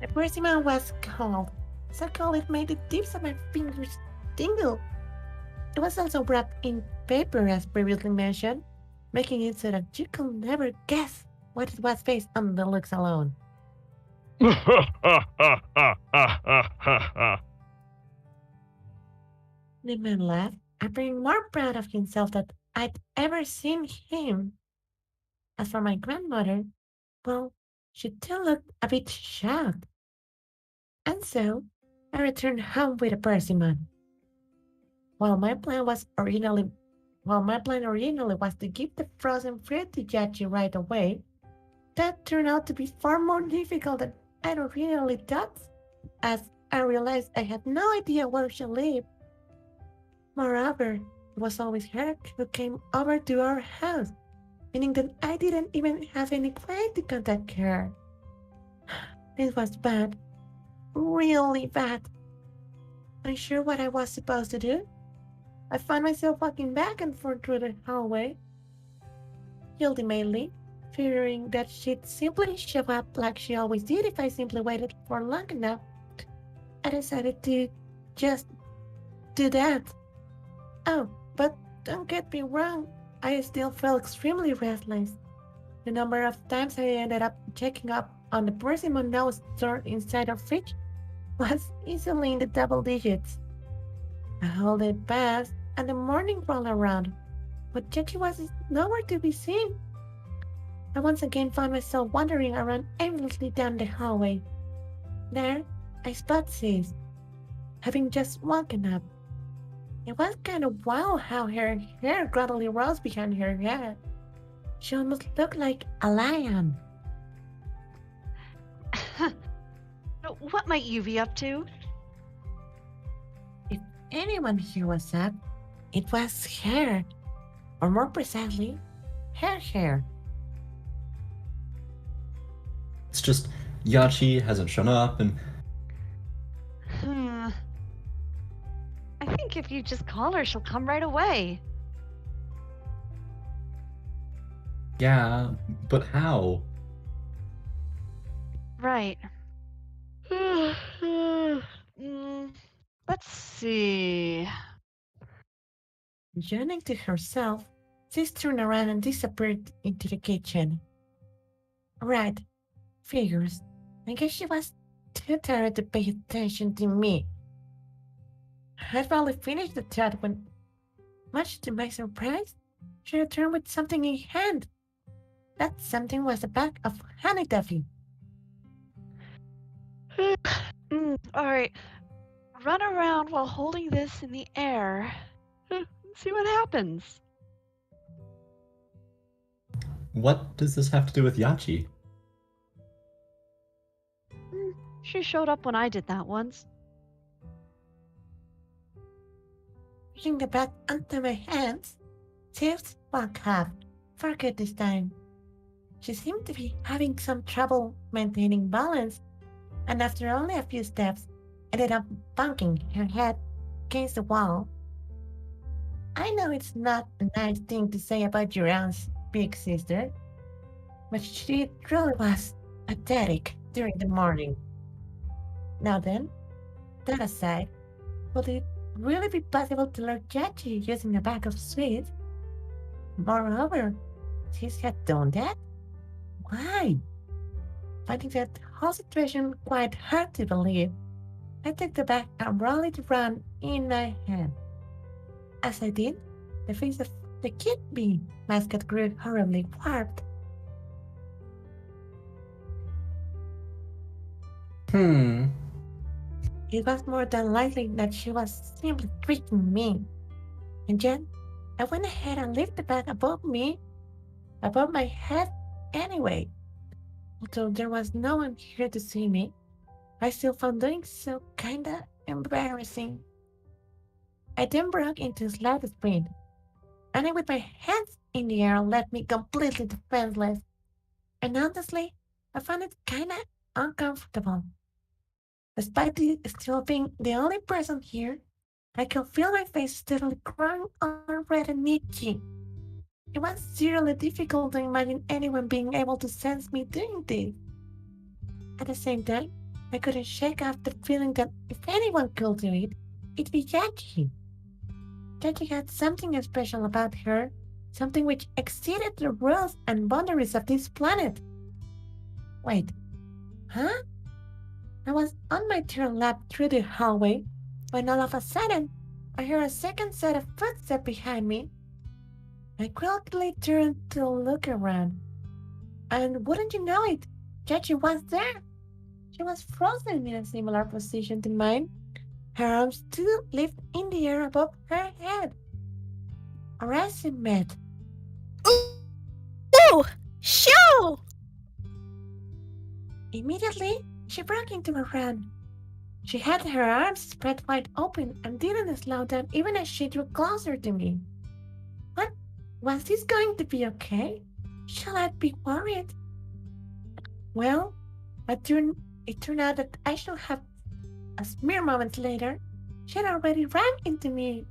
The persimmon was cold, so cold it made the tips of my fingers tingle. It was also wrapped in paper as previously mentioned, making it so that you could never guess what it was based on the looks alone. The man laughed, appearing more proud of himself than I'd ever seen him. As for my grandmother, well, she too looked a bit shocked. And so, I returned home with a persimmon. While my plan originally was to give the frozen fruit to Yachi right away, that turned out to be far more difficult than I originally thought, as I realized I had no idea where she lived. Moreover, it was always her who came over to our house, meaning that I didn't even have any way to contact her. This was bad. Really bad. Unsure what I was supposed to do, I found myself walking back and forth through the hallway. Ultimately, fearing that she'd simply show up like she always did if I simply waited for long enough, I decided to just do that. Oh, but don't get me wrong, I still felt extremely restless. The number of times I ended up checking up on the persimmon nose stored inside our fridge was easily in the double digits. A whole day passed, and the morning rolled around, but Yachi was nowhere to be seen. I once again found myself wandering around aimlessly down the hallway. There, I spot Sis, having just woken up. It was kind of wild how her hair gradually rose behind her head. She almost looked like a lion. What might you be up to? If anyone here was up, it was her. Or more precisely, her hair. It's just Yachi hasn't shown up and I think if you just call her, she'll come right away. yeah, but how? Right. Let's see. Yawning to herself, Sis turned around and disappeared into the kitchen. Right, figures. I guess she was too tired to pay attention to me. I'd probably finished the chat when, much to my surprise, she returned with something in hand. That something was a bag of honey toffee. Alright. Run around while holding this in the air. See what happens. What does this have to do with Yachi? She showed up when I did that once. Pushing the bag onto my hands, Sis woke up. For good this time. She seemed to be having some trouble maintaining balance, and after only a few steps, ended up bunking her head against the wall. I know it's not a nice thing to say about your own big sister, but she truly was pathetic during the morning. Now then, that aside, would it really be possible to lure Yachi using a bag of sweets? Moreover, Sis had done that? Why? Finding that whole situation quite hard to believe, I took the bag and rolled it around in my hand. As I did, the face of the Kid Bee mascot grew horribly warped. It was more than likely that she was simply tricking me. And yet, I went ahead and lifted the bag above my head anyway. Although there was no one here to see me, I still found doing so kinda embarrassing. I then broke into a slight sprint. and I with my hands in the air left me completely defenseless. And honestly, I found it kinda uncomfortable. Despite still being the only person here, I could feel my face steadily growing all red and itchy. It was seriously difficult to imagine anyone being able to sense me doing this. At the same time, I couldn't shake off the feeling that if anyone could do it, it'd be Yachi. Yachi had something special about her, something which exceeded the rules and boundaries of this planet. Wait, huh? I was on my turn lap through the hallway when all of a sudden I heard a second set of footsteps behind me. I quickly turned to look around, and wouldn't you know it, Yachi was there. She was frozen in a similar position to mine, her arms still lifted in the air above her head. Our eyes met. Ooh! Shou! Immediately, she broke into a run. She had her arms spread wide open and didn't slow down even as she drew closer to me. What? Was this going to be okay? Shall I be worried? Well, it turned out that I should have. A mere moments later, she had already ran into me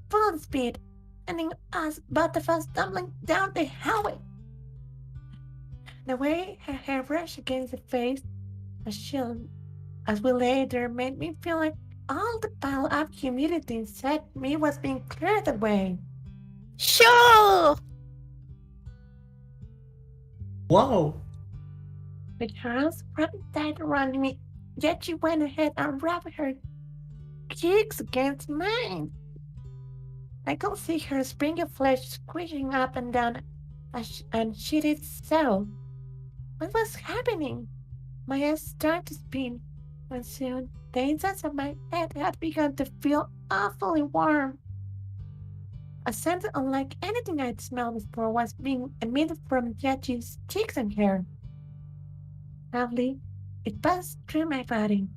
full speed, ending us both of us tumbling down the hallway. The way her hair brushed against the face, as we lay there, made me feel like all the piled up humidity inside me was being cleared away. Shou! Whoa! With her arms wrapped tight around me, yet she went ahead and wrapped her cheeks against mine. I could see her springy flesh squishing up and down, and she did so. What was happening? My eyes started to spin, and soon the insides of my head had begun to feel awfully warm. A scent unlike anything I'd smelled before was being emitted from Yachi's cheeks and hair. Slowly, it passed through my body.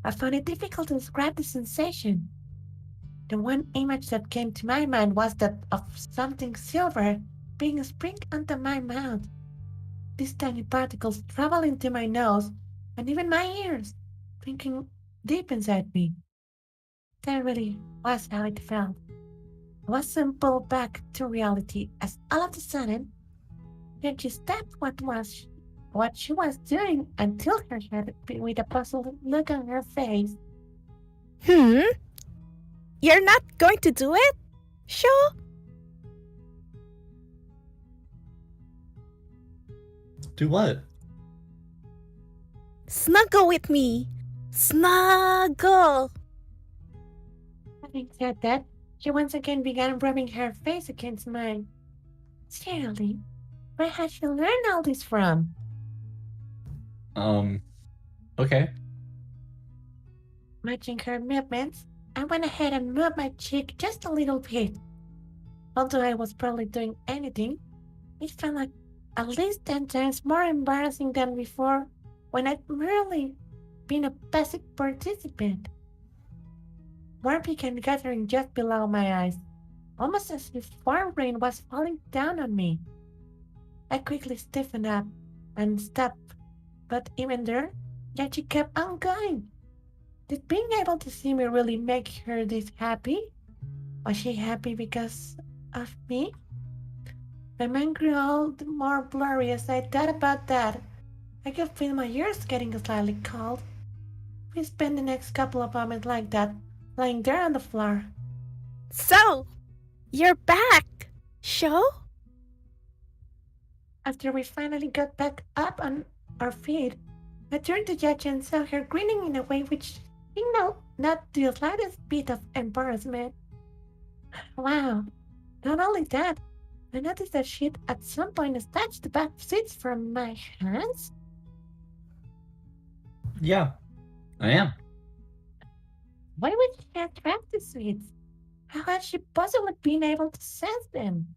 I found it difficult to describe the sensation. The one image that came to my mind was that of something silver being sprinkled onto my mouth. These tiny particles traveled into my nose and even my ears, sinking deep inside me. That really was how it felt. I was pulled back to reality as all of a sudden, then she stopped what she was doing and tilted her head with a puzzled look on her face. You're not going to do it? Shou? Do what? Snuggle with me. Snuggle. Having said that, she once again began rubbing her face against mine. Seriously, where had she learned all this from? Okay. Matching her movements, I went ahead and moved my cheek just a little bit. Although I was probably doing anything, it felt like at least 10 times more embarrassing than before when I'd merely been a passive participant. Warm began gathering just below my eyes, almost as if warm rain was falling down on me. I quickly stiffened up and stopped, but even there, yet she kept on going. Did being able to see me really make her this happy? Was she happy because of me? My mind grew all the more blurry as I thought about that. I could feel my ears getting slightly cold. We spent the next couple of moments like that, lying there on the floor. So, you're back, Shou? After we finally got back up on our feet, I turned to Yachi and saw her grinning in a way which signaled not the slightest bit of embarrassment. Wow, not only that, I noticed that she'd at some point snatched the back seats from my hands. Yeah, I am. Why would she attract the sweets? How had she possibly been able to sense them?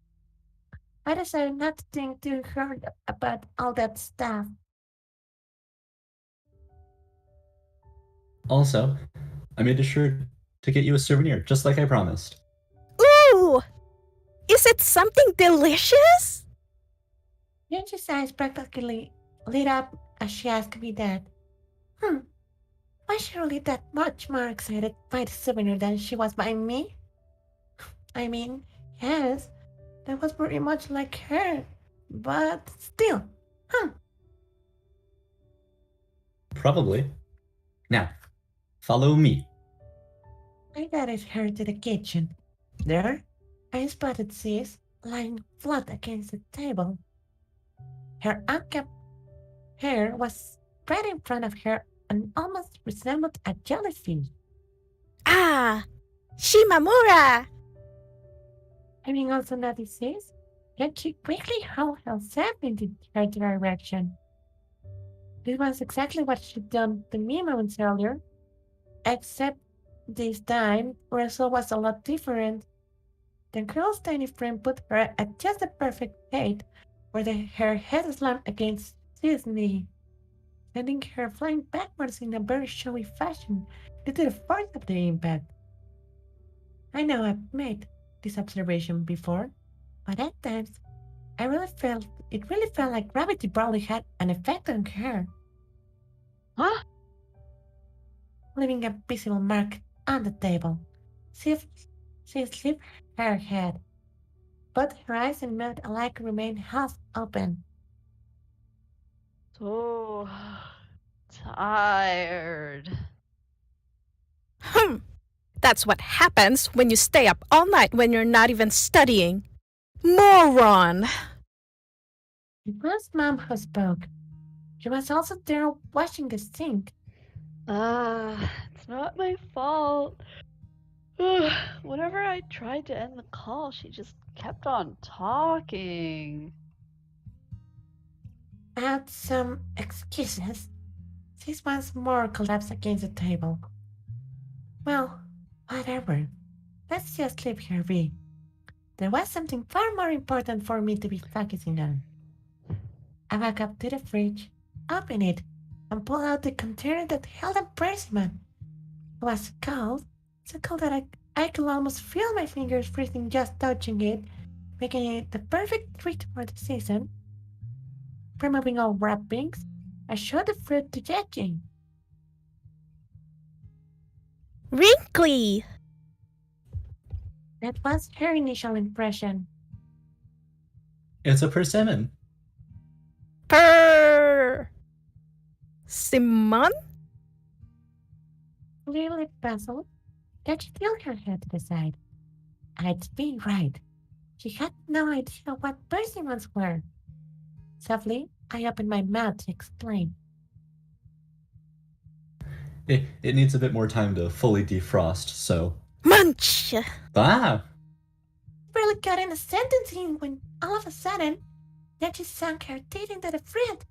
I decided not to think too hard about all that stuff. Also, I made sure to get you a souvenir, just like I promised. Ooh! Is it something delicious? Yuji's eyes practically lit up as she asked me that. Was she really that much more excited by the souvenir than she was by me? I mean, yes, that was pretty much like her, but still, Probably. Now, follow me. I guided her to the kitchen. There, I spotted Sis lying flat against the table. Her unkept hair was spread in front of her and almost resembled a jellyfish. Ah, Shimamura! Having also noticed this, Yachi quickly hauled herself into her direction. This was exactly what she'd done to me moments earlier, except this time, the result was a lot different. The girl's tiny friend put her at just the perfect height, where her head slammed against his knee, sending her flying backwards in a very showy fashion due to the force of the impact. I know I've made this observation before, but at times it really felt like gravity probably had an effect on her, Huh? leaving a visible mark on the table. She slipped her head. Both her eyes and mouth alike remained half open. So tired. That's what happens when you stay up all night when you're not even studying. Moron! It was Mom who spoke. She was also there washing the sink. It's not my fault. Whenever I tried to end the call, she just kept on talking. Without some excuses, sis once more collapsed against the table. Well, whatever. Let's just leave her be. There was something far more important for me to be focusing on. I walked up to the fridge, opened it, and pulled out the container that held a persimmon. It was cold, so cold that I could almost feel my fingers freezing just touching it, making it the perfect treat for the season. Removing all wrappings, I showed the fruit to Yachi. Wrinkly! That was her initial impression. It's a persimmon. Purr! Simon? Clearly puzzled, Yachi tilted her head to the side. I'd been right. She had no idea what persimmons were. Softly, I opened my mouth to explain. It needs a bit more time to fully defrost, so... Munch! Ah! Barely got in a sentence in when all of a sudden, Yachi sunk her teeth into the fruit.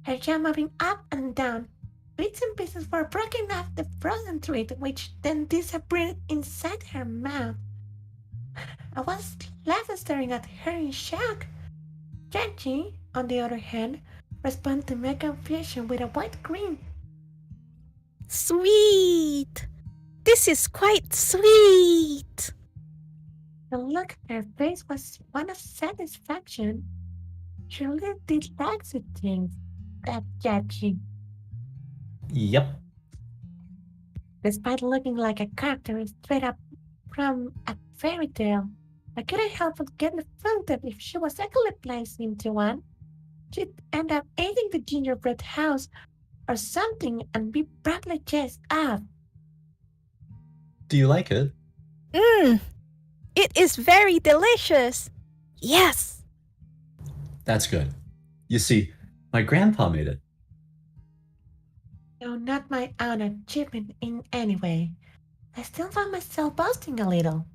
Her jaw moving up and down. Bits and pieces were broken off the frozen treat, which then disappeared inside her mouth. I was left staring at her in shock. Yachi, on the other hand, responded to my confusion with a white grin. Sweet! This is quite sweet! The look on her face was one of satisfaction. She really did like sweet things, that Yachi. Yep. Despite looking like a character straight up from a fairy tale, I couldn't help but get the feeling that if she was actually placed into one, she'd end up eating the gingerbread house or something and be promptly chased off. Do you like it? It is very delicious! Yes! That's good. You see, my grandpa made it. Though not my own achievement in any way, I still found myself boasting a little.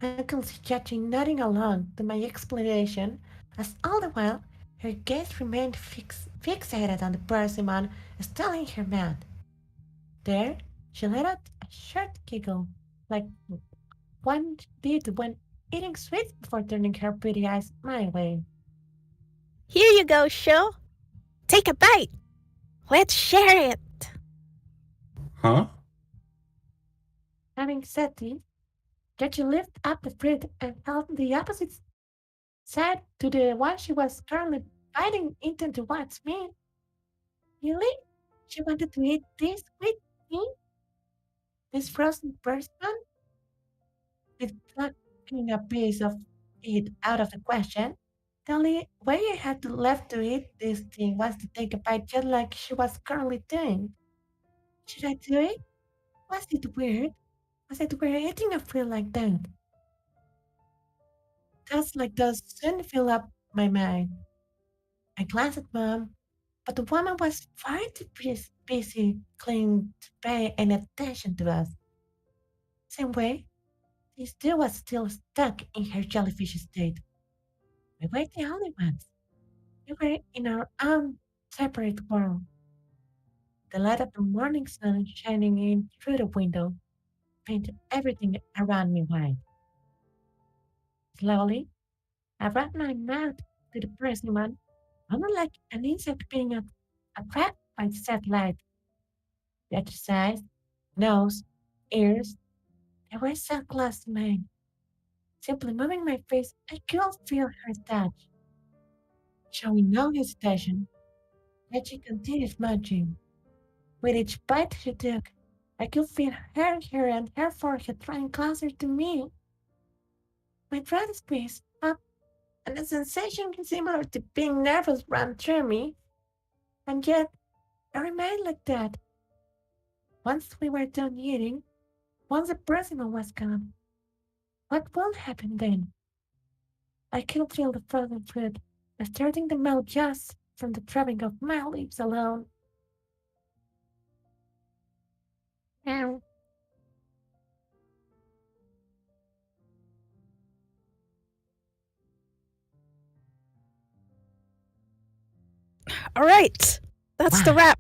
I could see Yachi nodding along to my explanation, as all the while her gaze remained fixated on the persimmon still in her mouth. There, she let out a short giggle, like one did when eating sweets before turning her pretty eyes my way. Here you go, Shou. Take a bite. Let's share it. Huh? Having said this, Yet you lift up the fruit and held the opposite side to the one she was currently biting into towards me. Really? She wanted to eat this with me? This frozen person? With plucking a piece of it out of the question, the only way I had to left to eat this thing was to take a bite just like she was currently doing. Should I do it? Was it weird? Was it weird eating a fruit like that? Thoughts like those soon fill up my mind. I glanced at Mom, but the woman was far too busy cleaning to pay any attention to us. Same way, this dude was still stuck in her jellyfish state. We were the only ones. We were in our own separate world. The light of the morning sun shining in through the window painted everything around me white. Slowly, I wrapped my mouth to the persimmon, almost like an insect being attracted by the set light. The exercise, nose, ears, they were so close to mine. Simply moving my face, I could feel her touch. Showing no hesitation, yet she continued munching. With each bite she took, I could feel her hair and her forehead drawing closer to me. My throat squeezed up, and a sensation similar to being nervous ran through me. And yet, I remained like that. Once we were done eating, once the persimmon was gone, what will happen then? I could feel the frozen fruit starting to melt just from the dropping of my lips alone. Ow. All right, that's the Wow. wrap.